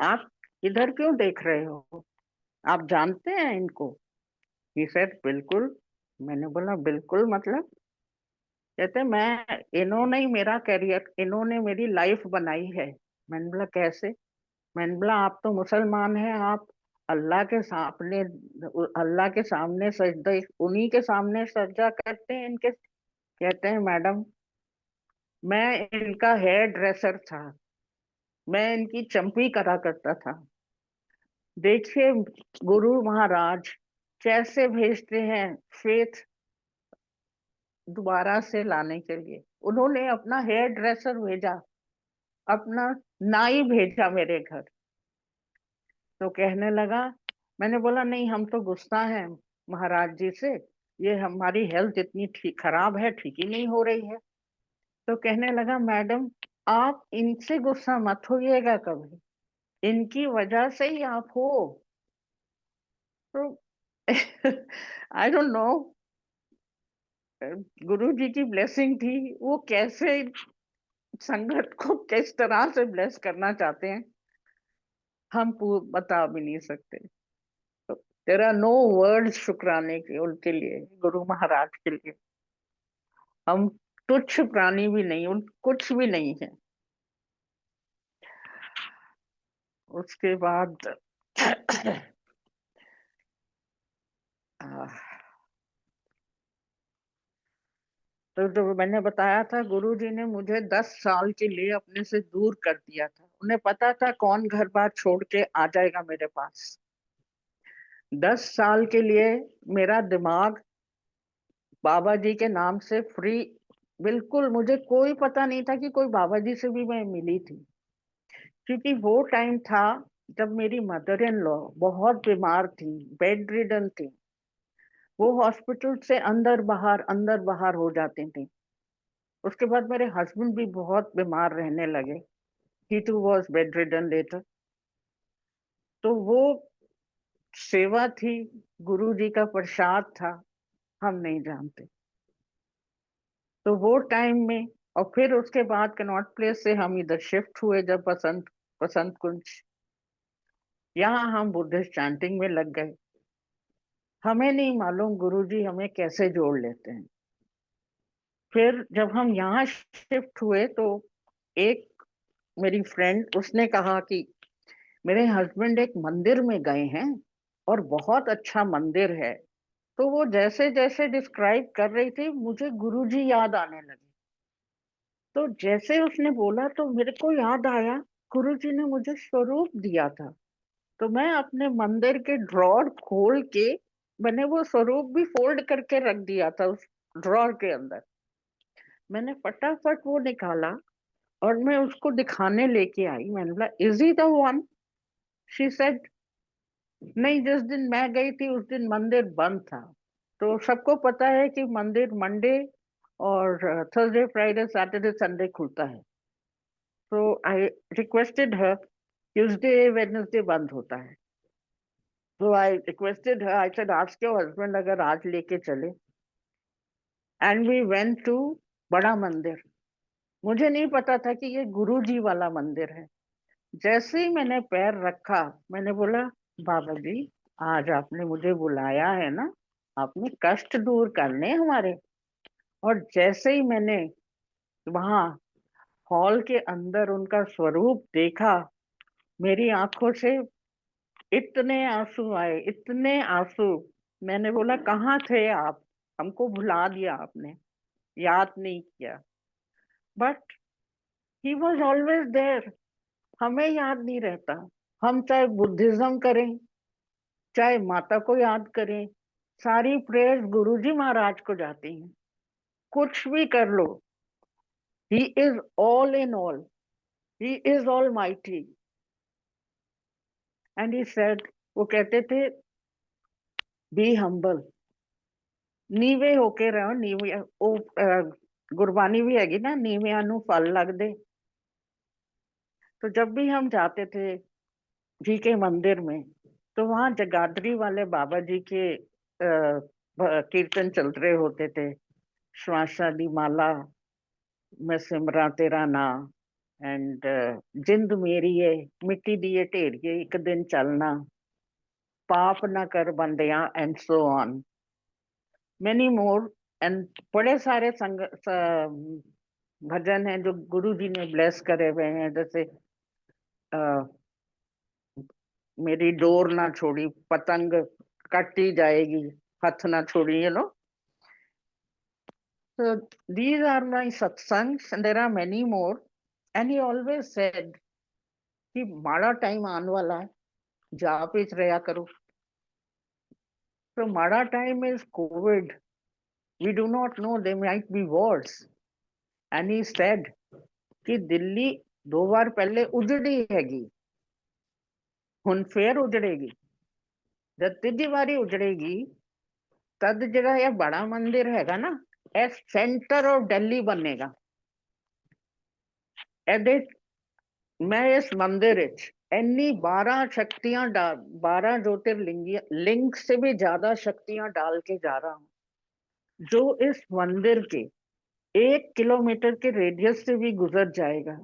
आप इधर क्यों देख रहे हो, आप जानते हैं इनको? ही सेड, बिल्कुल। मैंने बोला, बिल्कुल मतलब? कहते, मैं, इन्होंने ही मेरा करियर, इन्होंने मेरी लाइफ बनाई है। मैंने बोला, कैसे? मैंने बोला, आप तो मुसलमान हैं, आप अल्लाह के सामने, अल्लाह के सामने सजदा, उन्हीं के सामने सजदा करते हैं इनके। कहते हैं, मैडम मैं इनका हेयर ड्रेसर था, मैं इनकी चंपी करा करता था। देखिए गुरु महाराज कैसे भेजते हैं फेथ दोबारा से लाने के लिए। उन्होंने अपना हेयर ड्रेसर भेजा, अपना नाई भेजा मेरे घर। तो कहने लगा, मैंने बोला, नहीं हम तो गुस्सा हैं महाराज जी से, ये हमारी हेल्थ इतनी ठीक खराब है, ठीक ही नहीं हो रही है। तो कहने लगा, मैडम आप इनसे गुस्सा मत होइएगा कभी, इनकी वजह से ही आप हो। तो आई डोंट नो, गुरु जी की ब्लेसिंग थी, वो कैसे संगत को किस तरह से ब्लेस करना चाहते हैं, हम बता भी नहीं सकते। तो देयर आर नो वर्ड्स शुक्राने के उनके लिए, गुरु महाराज के लिए। हम तुच्छ प्राणी भी नहीं, उन कुछ भी नहीं है। उसके बाद आह, तो जो मैंने बताया था, गुरु जी ने मुझे 10 साल के लिए अपने से दूर कर दिया था। उन्हें पता था कौन घर बार छोड़ के आ जाएगा मेरे पास। 10 साल के लिए मेरा दिमाग बाबा जी के नाम से फ्री, बिल्कुल मुझे कोई पता नहीं था कि कोई बाबा जी से भी मैं मिली थी। क्योंकि वो टाइम था जब मेरी मदर इन लॉ बहुत बीमार थी, बेड रिडन थी। वो हॉस्पिटल से अंदर बाहर हो जाते थे। उसके बाद मेरे हस्बैंड भी बहुत बीमार रहने लगे। He too was bedridden later. तो वो सेवा थी, गुरु जी का प्रसाद था, हम नहीं जानते। तो वो टाइम में, और फिर उसके बाद कनॉट प्लेस से हम इधर शिफ्ट हुए जब बसंत बसंत कुंज, यहाँ हम बुद्धिस्ट चैंटिंग में लग गए। हमें नहीं मालूम गुरुजी हमें कैसे जोड़ लेते हैं। फिर जब हम यहाँ शिफ्ट हुए तो एक मेरी फ्रेंड, उसने कहा कि मेरे हस्बैंड एक मंदिर में गए हैं और बहुत अच्छा मंदिर है। तो वो जैसे जैसे डिस्क्राइब कर रही थी मुझे गुरुजी याद आने लगे। तो जैसे उसने बोला तो मेरे को याद आया, गुरुजी ने मुझे स्वरूप दिया था। तो मैं अपने मंदिर के ड्रॉर खोल के, मैंने वो स्वरूप भी फोल्ड करके रख दिया था उस ड्रॉर के अंदर। मैंने फटाफट वो निकाला और मैं उसको दिखाने लेके आई। मैंने बोला, is he the one? She said, नहीं, जिस दिन मैं गई थी उस दिन मंदिर बंद था। तो सबको पता है कि मंदिर मंडे और थर्सडे फ्राइडे सैटरडे संडे खुलता है। तो I requested her, Tuesday Wednesday बंद होता है। तो I requested her, I said ask your husband अगर आज लेके चले। एंड वी वेंट टू बड़ा मंदिर। मुझे नहीं पता था कि ये गुरु जी वाला मंदिर है। जैसे ही मैंने पैर रखा, मैंने बोला, बाबा जी आज आपने मुझे बुलाया है ना, आपने कष्ट दूर करने हमारे। और जैसे ही मैंने वहां हॉल के अंदर उनका स्वरूप देखा, मेरी आंखों से इतने आंसू आए, इतने आंसू। मैंने बोला, कहाँ थे आप? हमको भुला दिया आपने, याद नहीं किया। But he was always there. हमें याद नहीं रहता। हम चाहे बुद्धिज्म करें, चाहे माता को याद करें, सारी प्रेयर्स गुरुजी महाराज को जाती हैं। कुछ भी कर लो, he is all in all, he is almighty. And he said, वो कहते थे, बी हम्बल, नीवे होके रहो। नीवे ओ गुरबानी भी हैगी ना, नीविਆਂ ਨੂੰ फल लगदे। तो जब भी हम जाते थे जी के मंदिर में, तो वहां जगाधरी वाले बाबा जी के कीर्तन चल रहे होते थे। श्वासा दी माला, मैं सिमरा तेरा नाम, एंड जिंद मेरी है मिट्टी दिए ढेरिए एक दिन चलना, पाप ना कर बंदिया, and so on, many more. And बड़े सारे भजन हैं जो गुरु जी ने ब्लेस करे हुए हैं। जैसे अ, मेरी डोर ना छोड़ी, पतंग कटी जाएगी, हाथ ना छोड़ी, So these are my satsangs, and there are many more. And he always said कि माड़ा टाइम आने वाला है, जाप इच रहा करो। So माड़ा time is COVID. We do not know, there might be wars. And he said कि दिल्ली 2 बार पहले उजड़ी हैगी, हुन फिर उजड़ेगी। जब तीजी बारी उजड़ेगी, तद जगह यह बड़ा मंदिर हैगा ना, ए सेंटर ऑफ दिल्ली बनेगा। ਇਹਦੇ मैं इस मंदिर इन्नी 12 शक्तियां डाल, 12 ज्योतिर्लिंग लिंग से भी ज्यादा शक्तियां डाल के जा रहा हूँ, जो इस मंदिर के 1 किलोमीटर के रेडियस से भी गुजर जाएगा।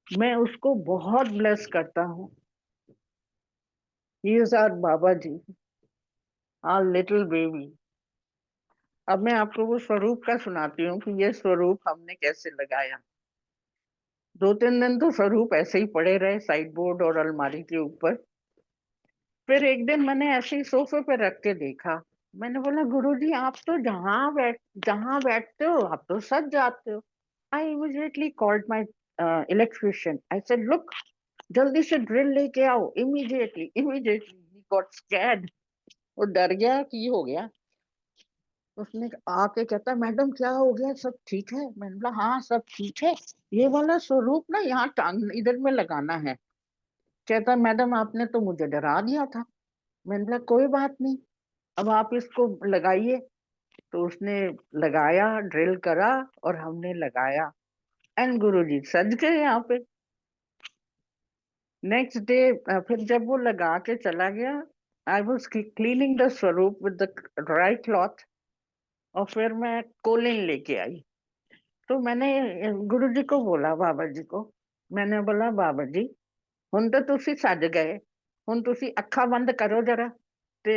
मैं उसको बहुत ब्लेस करता हूँ। He is our Baba ji, our little baby. अब मैं आपको वो स्वरूप का सुनाती हूँ कि ये स्वरूप हमने कैसे लगाया। 2-3 दिन तो स्वरूप ऐसे ही पड़े रहे साइड बोर्ड और अलमारी के ऊपर। फिर एक दिन मैंने ऐसे ही सोफे पे रख के देखा। मैंने बोला, गुरुजी आप तो जहाँ बैठते हो आप तो सज जाते हो। I immediately called my electrician. I said, look, जल्दी से ड्रिल लेके आओ, immediately immediately. He got scared, वो डर गया कि ये हो गया। उसने आके कहता, मैडम क्या हो गया, सब ठीक है? मैंने बोला, हाँ सब ठीक है, ये वाला स्वरूप ना यहाँ टांग इधर में लगाना है। कहता, मैडम आपने तो मुझे डरा दिया था। मैंने बोला, कोई बात नहीं, अब आप इसको लगाइए। तो उसने लगाया, ड्रिल करा और हमने लगाया, एंड गुरुजी सज गए यहाँ पे। नेक्स्ट डे फिर जब वो लगा के चला गया, आई वॉज क्लीनिंग द स्वरूप विद द ड्राई क्लॉथ, और फिर मैं कोलिन लेके आई। तो मैंने गुरुजी को बोला, बाबा जी को मैंने बोला, बाबा जी ਹੁਣ ਤਾਂ ਤੁਸੀਂ ਸੱਜ ਗਏ, ਹੁਣ ਤੁਸੀਂ ਅੱਖਾਂ ਬੰਦ ਕਰੋ ਜਰਾ, ਤੇ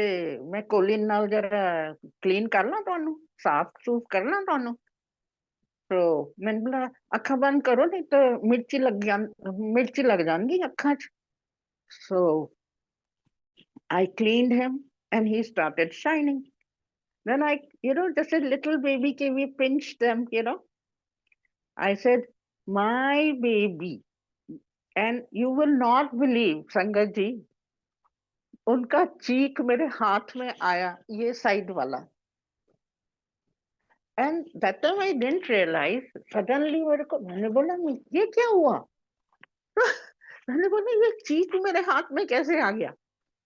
ਮੈਂ ਕੋਲਿਨ ਨਾਲ ਜਰਾ ਕਲੀਨ ਕਰ ਲਾਂ ਤੁਹਾਨੂੰ, ਸਾਫ਼ ਸੂਫ ਕਰ ਲਾਂ ਤੁਹਾਨੂੰ। तो मैंने बोला अखा बंद करो नहीं तो मिर्ची लग जाएंगी अखा च। सो आई क्लीनed him and he started shining. Then I, just a little baby, can we pinch them, I said, my baby, and you will not believe, संगत जी, उनका चीक मेरे हाथ में आया, ये साइड वाला, and that time I didn't realise. Suddenly मैंने बोला ये क्या हुआ? मैंने बोला ये चीक मेरे हाथ में कैसे आ गया?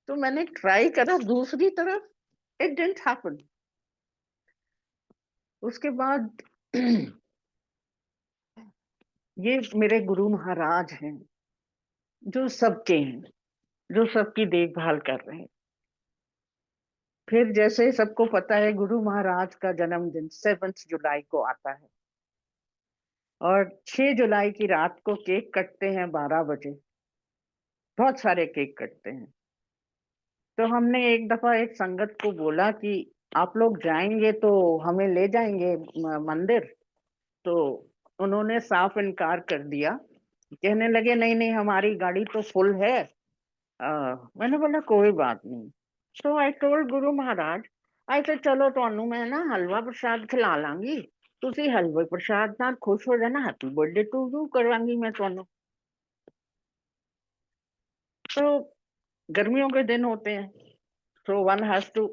तो मैंने ट्राई करा दूसरी तरफ, इट डिडंट हैपन। उसके बाद ये मेरे गुरु महाराज हैं, जो सबके हैं, जो सबकी देखभाल कर रहे हैं। फिर जैसे सबको पता है, गुरु महाराज का जन्मदिन 7 जुलाई को आता है, और 6 जुलाई की रात को केक कटते हैं 12 बजे, बहुत सारे केक कटते हैं। तो हमने एक दफा एक संगत को बोला कि आप लोग जाएंगे तो हमें ले जाएंगे मंदिर, तो उन्होंने साफ इनकार कर दिया, कहने लगे नहीं नहीं हमारी गाड़ी तो फुल है। मैंने बोला कोई बात नहीं। सो आई टोल्ड गुरु महाराज, आई से चलो ਤੁਹਾਨੂੰ मैं ना हलवा प्रसाद खिला लांगी, ਤੁਸੀਂ हलवे प्रसाद ਨਾਲ खुश हो जाना, हैप्पी बर्थडे टू यू करवांगी मैं ਤੁਹਾਨੂੰ। तो गर्मियों के दिन होते हैं, so one has to,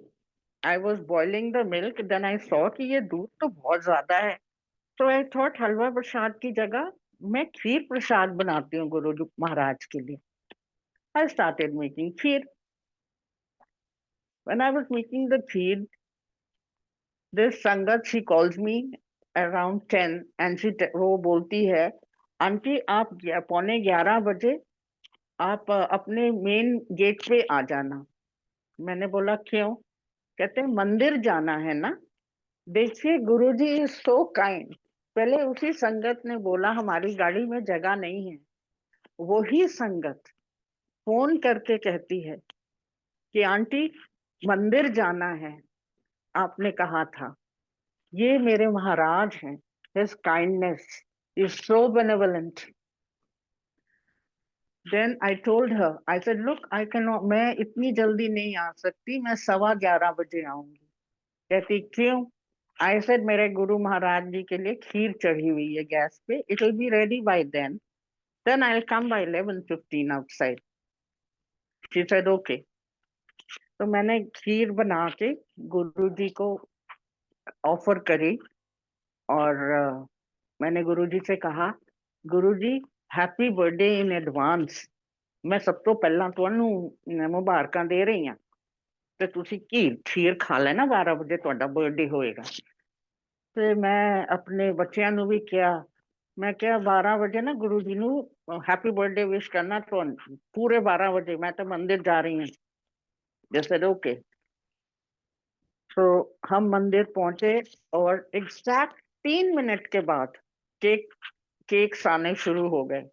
I was boiling the milk, then I saw कि ये दूध तो बहुत ज्यादा है, so I thought हलवा प्रसाद की जगह मैं खीर प्रसाद बनाती हूँ गुरु जी महाराज के लिए। I started making kheer. When I was making the kheer, this संगत, she calls me around 10 and वो बोलती है, आंटी आप 11:15 आप अपने मेन गेट पे आ जाना। मैंने बोला क्यों? कहते हैं मंदिर जाना है ना। देखिए गुरुजी इज सो काइंड। पहले उसी संगत ने बोला हमारी गाड़ी में जगह नहीं है, वही संगत फोन करके कहती है कि आंटी मंदिर जाना है, आपने कहा था। ये मेरे महाराज हैं, his kindness is so benevolent. Then I told her, I said look I can not, मैं इतनी जल्दी नहीं आ सकती, मैं 11:15 बजे आऊंगी। कहती क्यों? आई सेड मेरे गुरु महाराज जी के लिए खीर चढ़ी हुई है गैस पे, it will be ready by then I will come by 11:15 outside. She said okay. तो मैंने खीर बना के गुरु जी को ऑफर करी, और मैंने गुरु जी से कहा, गुरु जी हैप्पी बर्थडे इन एडवांस, मैं सब तो पहला ਤੁਹਾਨੂੰ ਮੁਬਾਰਕਾਂ ਦੇ ਰਹੀ ਹਾਂ, ਤੇ ਤੁਸੀਂ ਖੀਰ ਖਾ ਲੈਣਾ 12 ਵਜੇ ਤੁਹਾਡਾ ਬਰਥਡੇ ਹੋਏਗਾ। ਤੇ ਮੈਂ ਆਪਣੇ ਬੱਚਿਆਂ ਨੂੰ ਵੀ ਕਿਹਾ, मैं क्या 12 बजे ना गुरु जी ਨੂੰ हैप्पी बर्थडे विश करना, तो पूरे 12 बजे मैं तो मंदिर जा रही हूँ। जैसे ओके। तो हम मंदिर पहुंचे, और एग्जैक्ट 3 मिनट के बाद केक्स आने शुरू हो गए,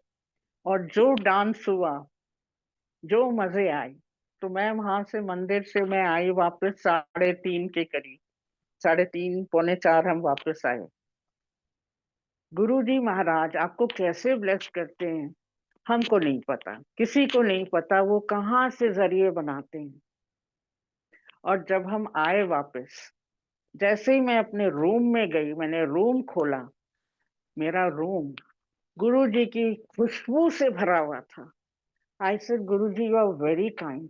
और जो डांस हुआ, जो मजे आए। तो मैं वहां से मंदिर से मैं आई वापस 3:30 के करीब, 3:30 पौने 4 हम वापस आए। गुरु जी महाराज आपको कैसे ब्लेस करते हैं हमको नहीं पता, किसी को नहीं पता, वो कहाँ से जरिए बनाते हैं। और जब हम आए वापस, जैसे ही मैं अपने रूम में गई, मैंने रूम खोला, मेरा रूम गुरु जी की खुशबू से भरा हुआ था। I said Guru ji you are very kind,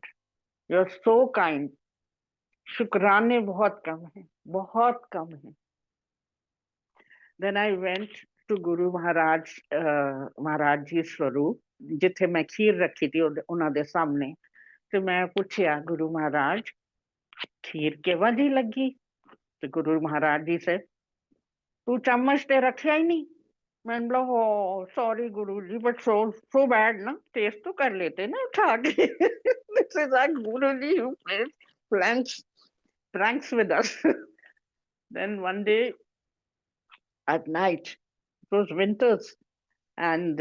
you are so kind. शुक्राने बहुत कम है, बहुत कम है। Then I went to Guru Maharaj, महाराज जी स्वरूप, जिथे मैं खीर रखी थी उन्हों दे सामने। तो मैं पूछया गुरु महाराज खीर किवें दी लगी? तो गुरु महाराज जी से, तू चम्मच ते रखा ही नहीं। मैंने बोला ओ sorry Guru ji, but so bad ना, टेस्ट तो कर लेते ना उठा के। This is like Guru ji who plays pranks with us. Then one day at night, it was winters, and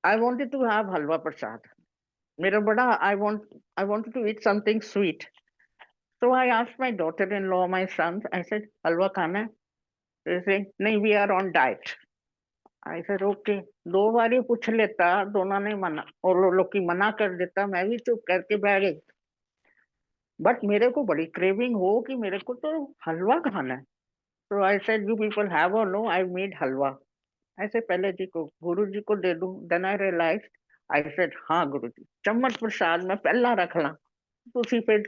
I wanted to have halwa prasad. Mera bada, I wanted to eat something sweet. So I asked my daughter-in-law, my sons, I said, halwa khana hai? They say, nahi, we are on diet. I said, okay. दो बारी पूछ लेता, दोनों ने मना, और लोग की मना कर देता, मैं भी चुप करके बैठ गई। बट मेरे को बड़ी क्रेविंग हो कि मेरे को तो हलवा खाना है। So I said, you people have or no, I made halwa. ऐसे पहले जी को गुरु जी को दे दूं। Then I realized, I said, हाँ गुरु जी, चम्मच प्रसाद में पहला रख ला, तुसी फिर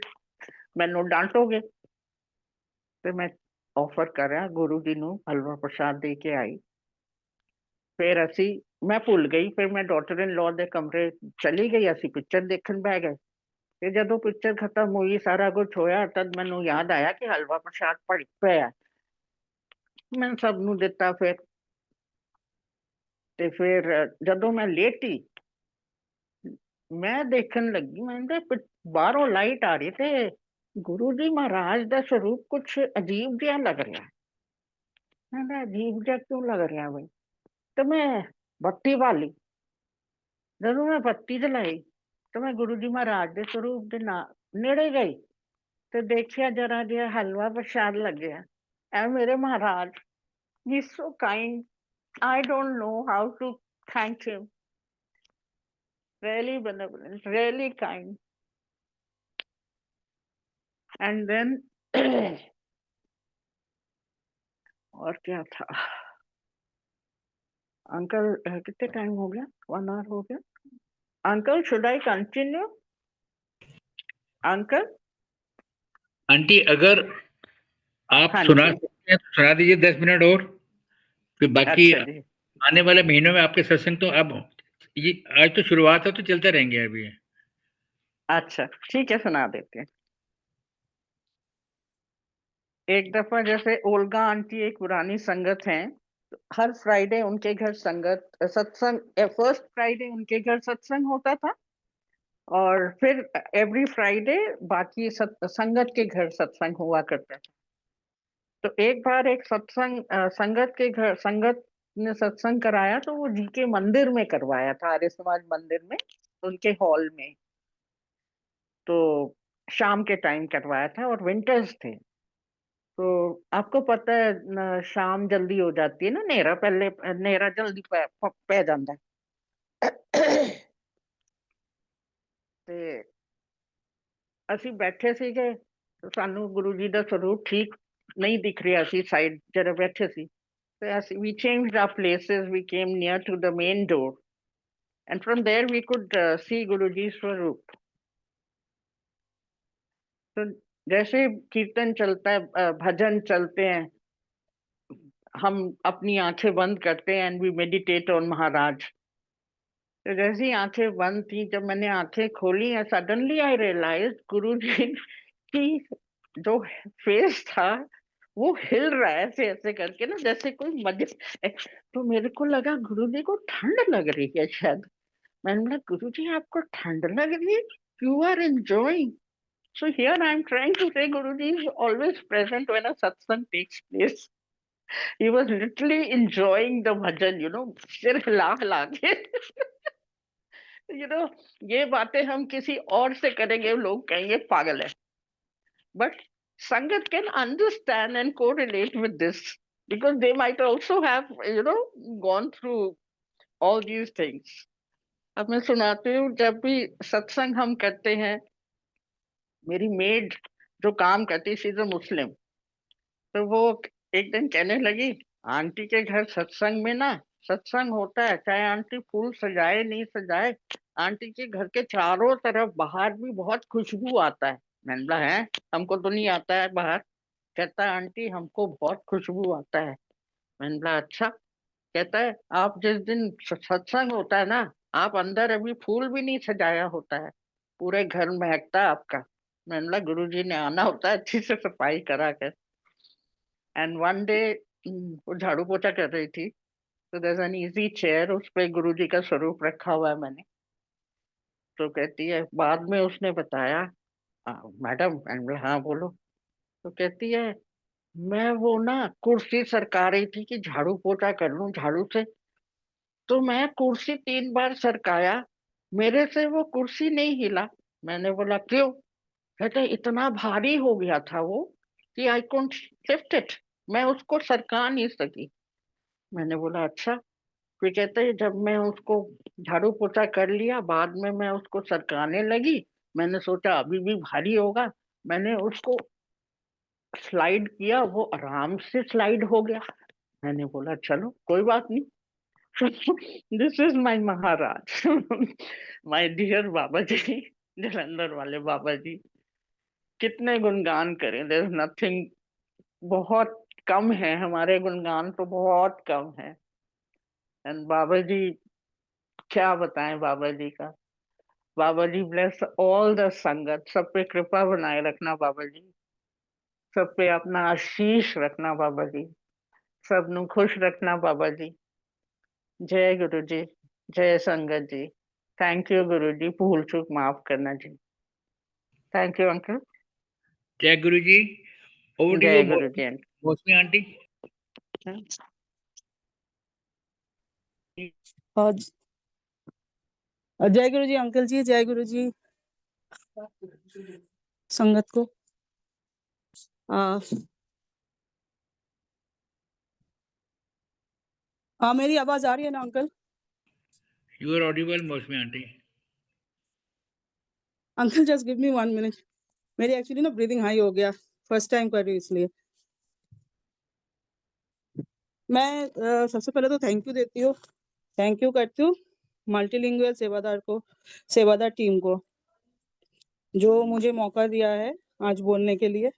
मैनू डांटोगे। फिर मैं ऑफर करा गुरु जी ਨੂੰ हलवा प्रसाद दे के आई। फिर ਅਸੀਂ मैं भुल गई, फिर मैं डॉटर इन लॉ ਦੇ ਕਮਰੇ ਚਲੀ ਗਈ, ਅਸੀਂ ਪਿਕਚਰ ਦੇਖਣ ਬਹਿ ਗਏ। ਤੇ ਜਦੋਂ ਪਿਕਚਰ ਖਤਮ ਹੋਈ, ਸਾਰਾ ਕੁਝ ਹੋਇਆ, ਤਦ ਮੈਨੂੰ ਯਾਦ ਆਇਆ ਕਿ ਹਲਵਾ ਪ੍ਰਸਾਦ ਪਿਆ। ਮੈਂ ਸਭ ਨੂੰ ਦਿੱਤਾ। ਫਿਰ ਜਦੋਂ ਮੈਂ ਲੇਟੀ, ਮੈਂ ਦੇਖਣ ਲੱਗੀ, ਮੈਂ ਕਿਹਾ ਬਾਹਰੋਂ ਲਾਈਟ ਆ ਰਹੀ ਤੇ ਗੁਰੂ ਜੀ ਮਹਾਰਾਜ ਦਾ ਸਰੂਪ ਕੁਛ ਅਜੀਬ ਜਿਹਾ ਲੱਗ ਰਿਹਾ। ਮੈਂ ਕਿਹਾ ਅਜੀਬ ਜਿਹਾ ਕਿਉਂ ਲੱਗ ਰਿਹਾ ਬਈ? ਤੇ ਮੈਂ ਬੱਤੀ ਬਾਲੀ। ਜਦੋਂ ਮੈਂ ਬੱਤੀ ਜਲਾਈ ਤੇ ਮੈਂ ਗੁਰੂ ਜੀ ਮਹਾਰਾਜ ਦੇ ਸਰੂਪ ਦੇ ਨੇੜੇ ਗਈ ਤੇ ਦੇਖਿਆ ਜਰਾ ਜਿਹਾ ਹਲਵਾ ਪ੍ਰਸ਼ਾਦ ਲੱਗਿਆ। ਐ ਮੇਰੇ ਮਹਾਰਾਜ, he is so kind, I don't know how to thank him. Really benevolent, really kind. And then और क्या था? अंकल कितने टाइम हो गया? 1 hour हो गया। Uncle should I continue? Uncle aunty अगर आप हाँ सुना जी। सकते हैं तो सुना दीजिए 10 मिनट और, फिर बाकी अच्छा जी। आने वाले महीनों में आपके सत्संग तो अब ये आज तो शुरुआत है तो चलते रहेंगे अभी। अच्छा ठीक है, सुना देते हैं। एक दफा जैसे ओल्गा आंटी एक पुरानी संगत हैं, हर फ्राइडे उनके घर सत्संग, फर्स्ट फ्राइडे उनके घर सत्संग होता था, और फिर एवरी फ्राइडे बाकी संगत के घर सत्संग हुआ करता था। तो एक बार एक संगत ने सत्संग कराया, तो वो जी के मंदिर में करवाया था, आर्य समाज मंदिर में, उनके हॉल में। तो शाम के टाइम करवाया था और विंटर्स थे। तो आपको पता है शाम जल्दी हो जाती है ना, नेरा जल्दी पै जाता है। ਤੇ ਅਸੀਂ ਬੈਠੇ ਸੀਗੇ, ਸਾਨੂੰ ਗੁਰੂ ਜੀ ਦਾ ਸਰੂਪ ਠੀਕ ਨਹੀਂ ਦਿਖ ਰਿਹਾ ਸੀ, ਸਾਈਡ ਜਦੋਂ ਬੈਠੇ ਸੀ। ਤੇ ਅਸੀਂ we changed our places, we came near to the main door, and from there we could see Guru Ji's swaroop. तो जैसे कीर्तन चलता है, भजन चलते हैं, हम अपनी आंखें बंद करते हैं, एंड वी मेडिटेट ऑन महाराज। तो जैसी आंखें बंद थी, जब मैंने आंखें खोली, सडनली आई रियलाइज गुरु जी की जो फेस था वो हिल रहा है ऐसे ऐसे करके ना, जैसे कोई मजे। तो मेरे को लगा गुरु जी को ठंड लग रही है शायद। मैंने बोला गुरु जी आपको ठंड लग रही है? You are enjoying. So here I am trying to say Guru Ji is always present when a satsang takes place. He was literally enjoying the bhajan, सिर हिला हिला के। ये बातें हम किसी और से करेंगे, लोग कहेंगे पागल है। But Sangat can understand and correlate with this, because they might also have, gone through all these things. अब मैं सुनाती हूँ, जब भी सत्संग हम करते हैं, मेरी मेड जो काम करती, शी इज अ मुस्लिम, तो वो एक दिन कहने लगी, आंटी के घर सत्संग में ना, सत्संग होता है, चाहे आंटी फूल सजाए नहीं सजाए, आंटी के घर के चारों तरफ बाहर भी बहुत खुशबू आता है। मैंने बोला है, हमको तो नहीं आता है बाहर। कहता है आंटी हमको बहुत खुशबू आता है। मैंने बोला अच्छा। कहता है आप जिस दिन सत्संग होता है ना, आप अंदर अभी फूल भी नहीं सजाया होता है, पूरे घर महकता है आपका। मैंने बोला गुरु जी ने आना होता है अच्छी से सफाई करा कर। एंड वन डे वो झाड़ू पोछा कर रही थी, तो there is an easy chair, उस पे गुरुजी का स्वरूप रखा हुआ है मैंने। तो कहती है, बाद में उसने बताया, मैडम, मैंने बोला हाँ बोलो। तो कहती है, मैं वो ना कुर्सी सरका रही थी कि झाड़ू पोछा कर लूं झाड़ू से, तो मैं कुर्सी 3 बार सरकाया, मेरे से वो कुर्सी नहीं हिला। मैंने बोला क्यों? कहते इतना भारी हो गया था वो कि आई कुडंट लिफ्ट इट, मैं उसको सरका नहीं सकी। मैंने बोला अच्छा। फिर कहते जब मैं उसको झाड़ू पोछा कर लिया, बाद में मैं उसको सरकाने लगी, मैंने सोचा अभी भी भारी होगा, मैंने उसको स्लाइड किया, वो आराम से स्लाइड हो गया। मैंने बोला चलो कोई बात नहीं। This is my Maharaj, my dear Baba ji, Jalandhar वाले बाबा जी। कितने गुणगान करें, देयर इज नथिंग, बहुत कम है, हमारे गुणगान तो बहुत कम है। एंड बाबा जी, क्या बताएं बाबा जी का। बाबा जी ब्लेस ऑल द संगत, सब पे कृपा बनाए रखना बाबा जी, सब पे अपना आशीष रखना बाबा जी, सब नु खुश रखना बाबा जी। जय गुरु जी, जय संगत जी। थैंक यू गुरु जी, भूल चूक माफ करना जी। Thank you uncle. जय गुरु जी। ओवर टू जय यू गुरु जी मौसमी आंटी। अंकल। और जय गुरु जी अंकल जी, जय गुरु जी संगत को। मेरी आवाज आ रही है ना अंकल? यू आर ऑडिबल मौसमी aunty. Uncle just give me 1 minute, मेरी एक्चुअली ना ब्रीदिंग हाई हो गया, फर्स्ट टाइम कर रही हूँ इसलिए। मैं सबसे पहले तो थैंक यू देती हूँ, थैंक यू करती हूँ मल्टीलिंगुअल सेवादार को, सेवादार टीम को, जो मुझे मौका दिया है आज बोलने के लिए।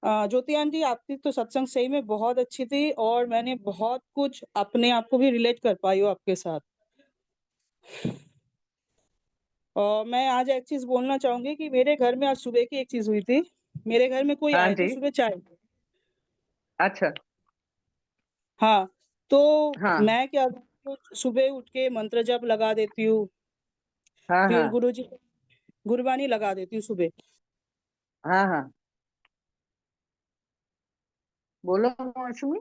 ज्योति आंटी, आपकी तो सत्संग सही में बहुत अच्छी थी और मैंने बहुत कुछ अपने आप को भी रिलेट कर पाई हूँ आपके साथ। और मैं आज एक चीज बोलना चाहूंगी कि मेरे घर में आज सुबह की एक चीज हुई थी। मेरे घर में कोई हाँ आए थे जी। सुबह चाय। अच्छा। हाँ, तो हाँ मैं क्या करती हूँ, सुबह उठ के मंत्र जप लगा देती हूँ, हाँ फिर हाँ गुरुजी गुरबानी लगा देती हूँ सुबह। हाँ हाँ, बोलो मौसमी।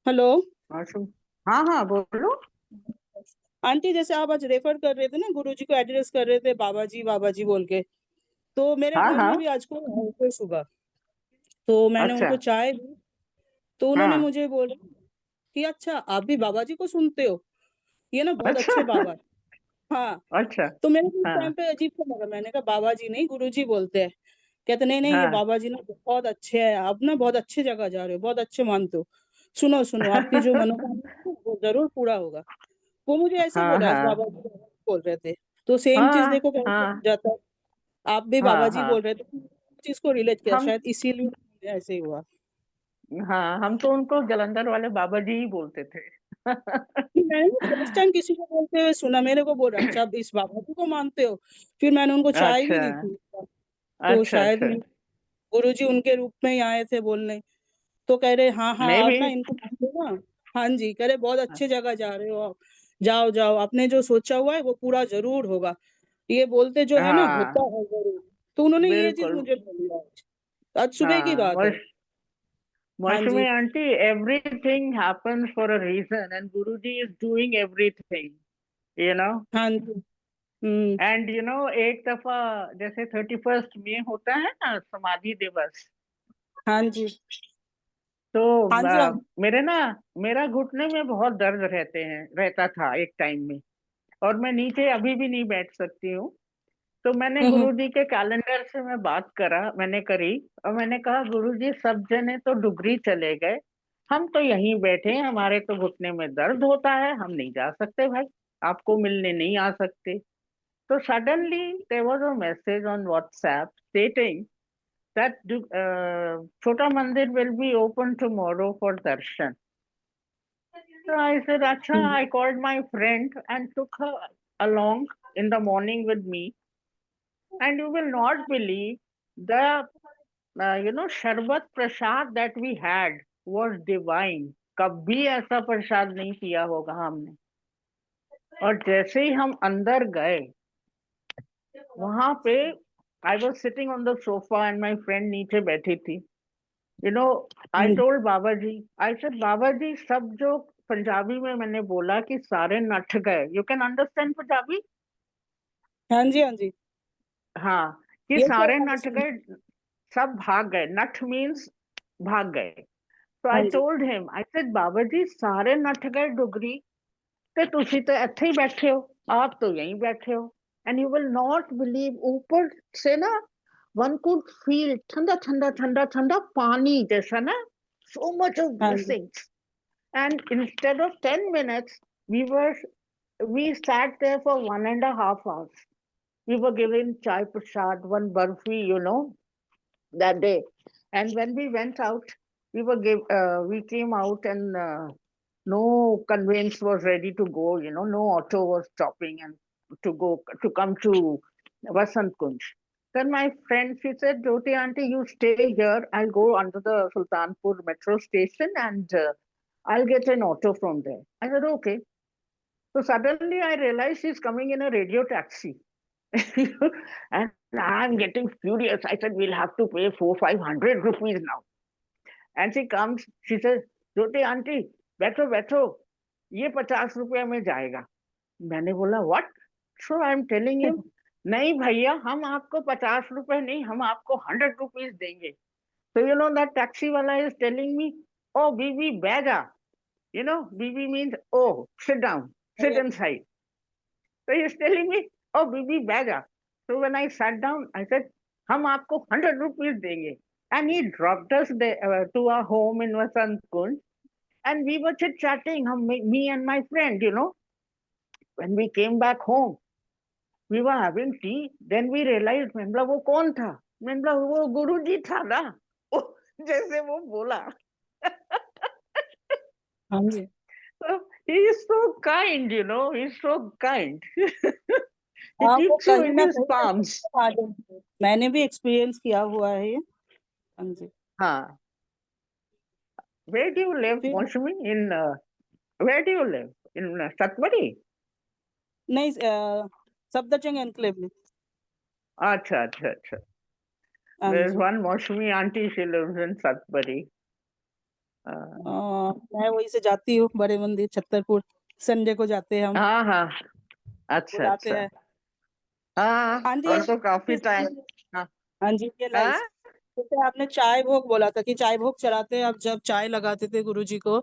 हेलो मौसम, हाँ हाँ बोलो। आंटी, जैसे आप आज रेफर कर रहे थे ना, गुरुजी को एड्रेस कर रहे थे बाबा जी बोल के, तो मेरे हाँ घर हाँ। में भी आज को आए थे सुबह, तो मैंने अच्छा। उनको चाय दी, तो उन्होंने हाँ। मुझे बोला कि अच्छा आप भी बाबा जी को सुनते हो, ये ना बहुत अच्छा। अच्छे बाबा है। हाँ, अच्छा। तो मेरे को उस हाँ टाइम पे अजीब सा लगा, मैंने कहा बाबा जी नहीं गुरुजी बोलते हैं। कहते नहीं नहीं, ये हाँ। बाबा जी ना बहुत अच्छे हैं, आप ना बहुत अच्छी जगह जा रहे हो, बहुत अच्छे मानते हो, सुनो सुनो आपकी जो मनोकामना है वो जरूर पूरा होगा। वो मुझे ऐसे हाँ बोला, आज हाँ बाबा जी बोल रहे थे, तो सेम चीज हाँ देखो कैसे हो हाँ जाता है। आप भी बाबा हाँ जी हाँ। बोल रहे थे, चीज को रिलेट किया, हम, शायद इसीलिए ऐसे ही हुआ। हाँ हम तो उनको जलंधर वाले बाबा जी ही बोलते थे। मैंने फर्स्ट टाइम किसी को बोलते हुए सुना, मेरे को बोल रहा अच्छा आप इस बाबा जी को मानते हो। फिर मैंने उनको चाय भी अच्छा दी थी, तो अच्छा शायद अच्छा। गुरुजी उनके रूप में ही आए थे बोलने। तो कह रहे हाँ हाँ मैं आप भी। ना इनको मानते हो ना। हाँ जी, कह रहे बहुत अच्छे जगह जा रहे हो आप, जाओ जाओ, आपने जो सोचा हुआ है वो पूरा जरूर होगा, ये बोलते जो है ना होता हाँ है जरूर। तो उन्होंने ये चीज बिल्कुल। मुझे बोली आज सुबह की हाँ बात है। हाँ Mausami ji. Aunty, everything happens for a reason and Guruji is doing everything, you know। हाँ जी। हम्म। एंड एक दफा जैसे 31 मई होता है ना समाधि दिवस, हाँ जी। तो हाँ जी। हाँ मेरे ना, मेरा घुटने में बहुत दर्द रहता था एक टाइम में, और मैं नीचे अभी भी नहीं बैठ सकती हूँ। तो मैंने हम्म। गुरुजी के कैलेंडर से मैं बात मैंने करी, और मैंने कहा गुरुजी सब जने तो डुगरी चले गए, हम तो यहीं बैठे हैं, हमारे तो घुटने में दर्द होता है, हम नहीं जा सकते भाई, आपको मिलने नहीं आ सकते। तो suddenly there was a message on WhatsApp stating that Chota Mandir will be open tomorrow for darshan. So I said, Acha, hmm. I called my friend and took her along in the morning with me. And you will not believe, The Sharbat Prasad that we had was divine. कभी ऐसा प्रसाद नहीं पिया होगा हमने. और जैसे ही हम अंदर गए, वहां पे I was sitting on the sofa and my friend नीचे बैठी थी. I told Baba ji, I said बाबा जी, सब जो पंजाबी में मैंने बोला कि सारे नठ गए. You can understand Punjabi? हाँ जी, हाँ जी, हाँ, कि ये सारे तो नठ गए, सब भाग गए. नठ मीन्स भाग गए. So हाँ I ji, told him, I said बाबा जी सारे नठ गए डुगरी, ਤੇ ਤੁਸੀਂ ਤਾਂ ਇੱਥੇ ਹੀ बैठे हो, आप तो यहीं बैठे हो. And you will not believe, ऊपर से ना one could feel ठंडा ठंडा ठंडा ठंडा पानी जैसा ना, so much of हाँ जी, blessings. And instead of 10 minutes, we sat there for 1.5 hours. We were given chai prasad, one barfi, that day. And when we went out, we came out and no conveyance was ready to go. No auto was stopping and to come to Vasant Kunj. Then my friend, she said, Jyoti auntie, you stay here. I'll go under the Sultanpur metro station and I'll get an auto from there. I said, okay. So suddenly I realized she's coming in a radio taxi. And I'm getting furious. I said, we'll have to pay 400-500 rupees now. And she comes, she says, Jyoti auntie, बैठो बैठो, ये 50 रुपया में जाएगा. मैंने बोला what? So I'm telling him, नहीं भैया, हम आपको 50 रुपए नहीं, हम आपको 100 rupees देंगे. So that taxi wala is telling me, oh Bibi bega. Bibi means, oh, sit down, sit inside. So he's telling me, oh Bibi bega. So when I sat down, I said, हम आपको 100 rupees देंगे. And he dropped us to our home in Vasant Kunj. And we were chit-chatting, me and my friend, When we came back home, we were having tea. Then we realized, मैंने बोला वो कौन था? मैंने बोला वो गुरुजी था ना. जैसे वो बोला. हाँ जी. So he is so kind, he's so kind. He हाँ, वो keeps you कहीं in ना his कहीं palms. आ जाते हैं. मैंने भी एक्सपीरियंस किया हुआ है ये. हाँ जी. हाँ. Where do you live, फिर Mosmi? Where do you live? In Satmari? नहीं, सफदरजंग एनक्लेव में. Acha, acha, acha. हाँ There's ji. one Mosmi auntie, she lives in Satmari. मैं वहीं से जाती हूँ, बड़े मंदिर छतरपुर. संडे को जाते हैं हम, हाँ हाँ. अच्छा बुलाते अच्छा. हैं. हाँ, हाँ जी, और तो काफी टाइम. हाँ. हाँ जी, ये हाँ? लाइस. जैसे आपने चाय भोग बोला था कि चाय भोग चढ़ाते हैं, आप जब चाय लगाते थे गुरुजी को,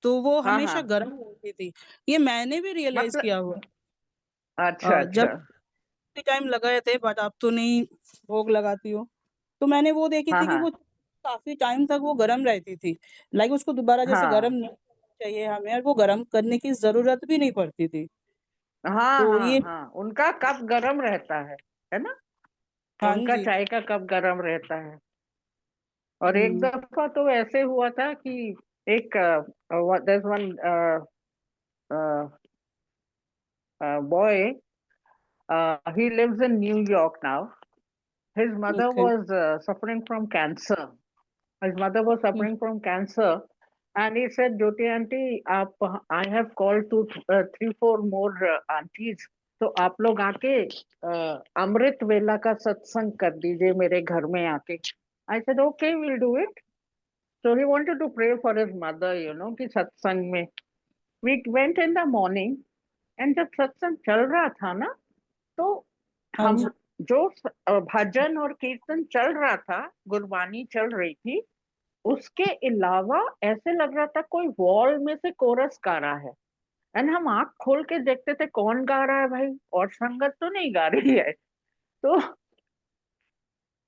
तो वो हाँ हमेशा हाँ. गर्म होती थी. ये मैंने भी रियलाइज मतलब किया हुआ. अच्छा जब अच्छा. टाइम लगाए थे, बट आप तो नहीं भोग लगाती हो, तो मैंने वो देखी हाँ थी कि हाँ. वो काफी टाइम तक वो गर्म रहती थी. लाइक उसको दोबारा जैसे गर्म हाँ नहीं करना चाहिए हमें, और वो गर्म करने की जरूरत भी नहीं पड़ती थी. हाँ तो हाँ ये, हाँ. उनका कप गरम रहता है ना? हाँ उनका जी. चाय का कप गरम रहता है. और एक हम्म. दफा तो ऐसे हुआ था कि एक there's one boy, he lives in New York now. His mother okay. was suffering from cancer. His mother was suffering from cancer, and he said, "Jyoti auntie, I have called to 3-4 more aunties. तो आप लोग आके अमृत वेला का सत्संग कर दीजिए मेरे घर में आके." I said, "Okay, we'll do it." So he wanted to pray for his mother, कि सत्संग में. We went in the morning, and जब सत्संग चल रहा था ना, तो हाँ हम जी. जो भजन और कीर्तन चल रहा था, गुरबानी चल रही थी, उसके अलावा ऐसे लग रहा था कोई वॉल में से कोरस गा रहा है. एंड हम आंख खोल के देखते थे कौन गा रहा है भाई, और संगत तो नहीं गा रही है. तो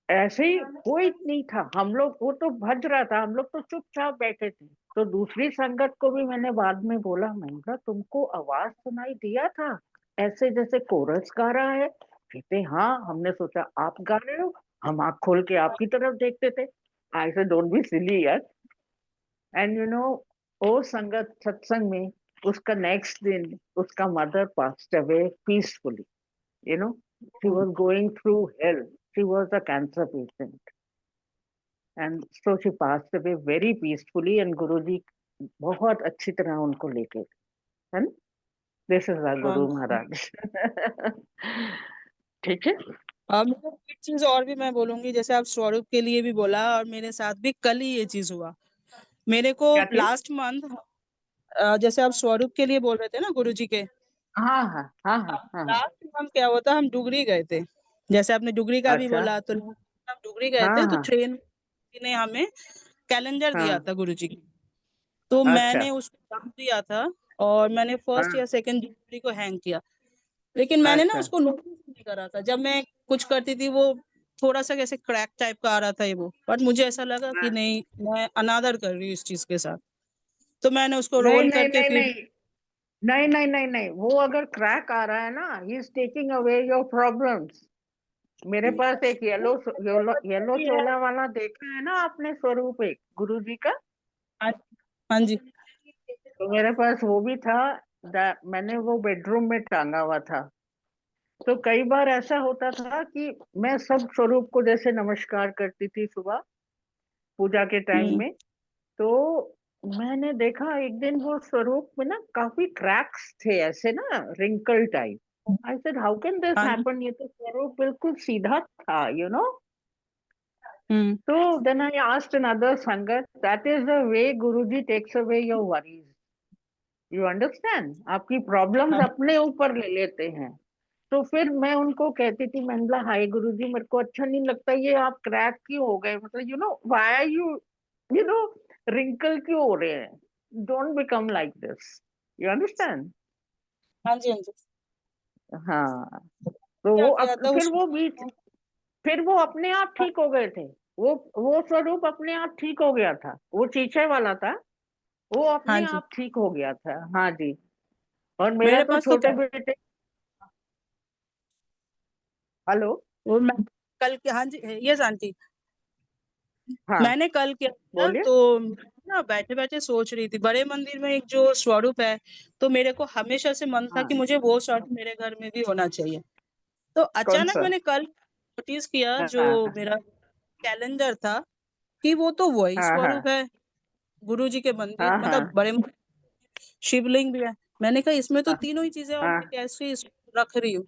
ऐसे ही कोई नहीं था. हम लोग, वो तो भज रहा था, हम लोग तो चुपचाप बैठे थे. तो दूसरी संगत को भी मैंने बाद में बोला, मैंने कहा तुमको आवाज सुनाई दिया था ऐसे जैसे कोरस गा रहा है? कहते हाँ. हमने सोचा आप गा रहे हो, हम आंख खोल के आपकी तरफ देखते थे. आई से डोंट बी सिली यार. एंड वो संगत सत्संग में उसका नेक्स्ट दिन उसका mother passed away peacefully. She was going through hell. She was a cancer patient. And so she passed away very peacefully and Guruji बहुत अच्छी तरह उनको लेके गए, है ना? This is our Guru Maharaj. ठीक है? मेरे को एक चीज और भी मैं बोलूंगी, जैसे आप स्वरूप के लिए भी बोला और मेरे साथ भी कल ही ये चीज हुआ। मेरे को क्या चीज? लास्ट मंथ जैसे आप स्वरूप के लिए बोल रहे थे ना गुरुजी के, हाँ हाँ हाँ हाँ हाँ लास्ट मंथ क्या हुआ था, हम डुगरी गए थे। जैसे आपने डुगरी का भी अच्छा बोला, तो हम डुगरी गए हाँ थे, तो हाँ ट्रेन ने हमें कैलेंडर दिया हाँ था गुरुजी की। तो अच्छा मैंने उसको रख दिया था और मैंने फर्स्ट हाँ या सेकंड जनवरी को हैंग किया, लेकिन मैंने ना अच्छा उसको नोटिस नहीं करा था। जब मैं कुछ करती थी, वो थोड़ा सा कैसे क्रैक टाइप का आ रहा था ये वो, बट मुझे ऐसा लगा कि हाँ। नहीं, मैं अनादर कर रही हूँ इस चीज के साथ। तो मैंने उसको नहीं रोल नहीं करके नहीं फिर नहीं नहीं नहीं नहीं नहीं, वो अगर क्रैक आ रहा है ना, he is taking away your problems. मेरे पास एक येलो येलो येलो चोला वाला देखा है ना आपने स्वरूप, एक गुरुजी का, हाँ जी, तो मेरे पास वो भी था। मैंने वो बेडरूम में टांगा हुआ था। तो कई बार ऐसा होता था कि मैं सब स्वरूप को जैसे नमस्कार करती थी सुबह पूजा के टाइम में, तो मैंने देखा एक दिन वो स्वरूप में ना काफी क्रैक्स थे, ऐसे ना wrinkle type. I said how can this हाँ जी, हैपन, ये तो स्वरूप बिल्कुल सीधा था, you know. Hmm, So then I asked another Sangat, that is the way Guruji takes away your worries. You understand? आपकी प्रॉब्लम्स हाँ अपने ऊपर ले लेते हैं। तो फिर मैं उनको कहती थी, मैंने बोला हाय गुरुजी, मेरे को अच्छा नहीं लगता ये आप क्रैक क्यों हो गए, मतलब you know why you know wrinkle क्यों हो रहे हैं, don't become like this, you understand. हाँ जी, हाँ जी। हाँ, तो क्या वो किया था फिर उस, वो बीच, फिर वो अपने आप ठीक हो गए थे। वो स्वरूप अपने आप ठीक हो गया था, वो शीशे वाला था, वो हाँ अपने जी, आप ठीक हो गया था। हाँ जी। और मेरा मेरे तो पास तो छोटे बेटे, हेलो, वो मैं कल के, हाँ जी, यस आंटी, हाँ मैंने कल किया था। बोलिए। तो ना बैठे बैठे सोच रही थी, बड़े मंदिर में एक जो स्वरूप है, तो मेरे को हमेशा से मन था कि हाँ, मुझे वो स्वरूप मेरे घर में भी होना चाहिए। तो कौन अचानक सा? मैंने कल नोटिस किया, जो हाँ मेरा कैलेंडर था, कि वो तो वही हाँ हाँ स्वरूप है, गुरु जी के मंदिर, हाँ मतलब बड़े शिवलिंग भी है। मैंने कहा इसमें तो हाँ तीनों ही चीजें, और मैं हाँ कैसे इसको रख रही हूँ।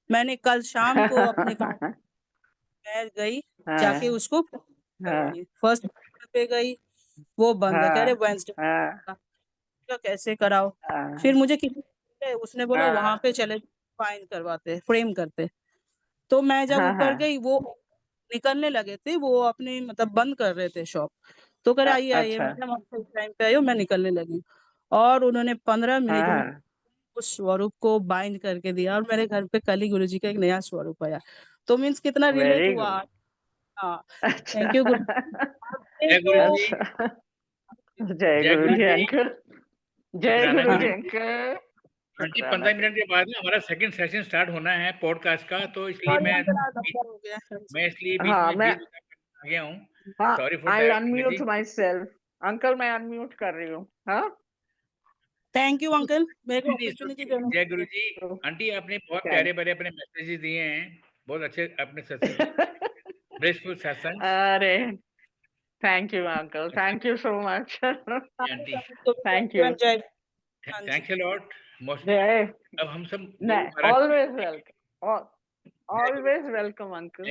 मैंने कल शाम को अपने मैं गई, जाके हाँ उसको हाँ करवाने फर्स्ट पे गई, वो बंद है, कह रहे हाँ वेंसडे हाँ का कैसे कराओ। फिर हाँ मुझे किसी, उसने बोला वहां पे चले, फाइन करवाते, फ्रेम करते। तो मैं जब हाँ ऊपर हाँ गई, वो निकलने लगे थे, वो अपने मतलब बंद कर रहे थे शॉप। तो कह रहे आइए आइए अच्छा मैडम, आप टाइम पे आई हो, मैं निकलने लगी। और उन्होंने 15 मिनट में हाँ उस स्वरूप को बाइंड करके दिया, और मेरे घर पे कल ही गुरुजी का एक नया स्वरूप आया। तो मीन्स कितना रिलेट वेरी हुआ। गुड। हाँ, अच्छा थैंक यू गुरु। आपने जय गुरु जो, जी। अच्छा, जय जय गुरु गुरु जी जी। अंकल, जय शुक्राना गुरु हाँ, जी गुरु जी। अंकल, आंटी शुक्राना 15 मिनट के बाद ना हमारा सेकंड सेशन स्टार्ट होना है पॉडकास्ट का, तो इसलिए सॉरी मैं अंकल, आज अच्छा हो गया। हाँ जी। बीच हाँ में मैं, 20 मिनट आ गया हूँ। हाँ sorry for I that uncle unmute जी। माई सेल्फ, अंकल मैं अनम्यूट कर रही हूँ। हाँ थैंक यू अंकल, मेरे को नहीं, नहीं, अपॉर्चुनिटी okay। देने जय के गुरु लिए। जी। आंटी आपने बहुत थैंक प्यारे प्यारे अपने मैसेजेस दिए हैं, बहुत अच्छे अपने सत्संग, ब्लेसफुल सत्संग। अरे thank you uncle, thank you so much. Aunty तो thank thank you you. And जय। हाँ जी। Thanks a lot most. जय, अब हम सब Guru Maharaj always welcome, always welcome uncle.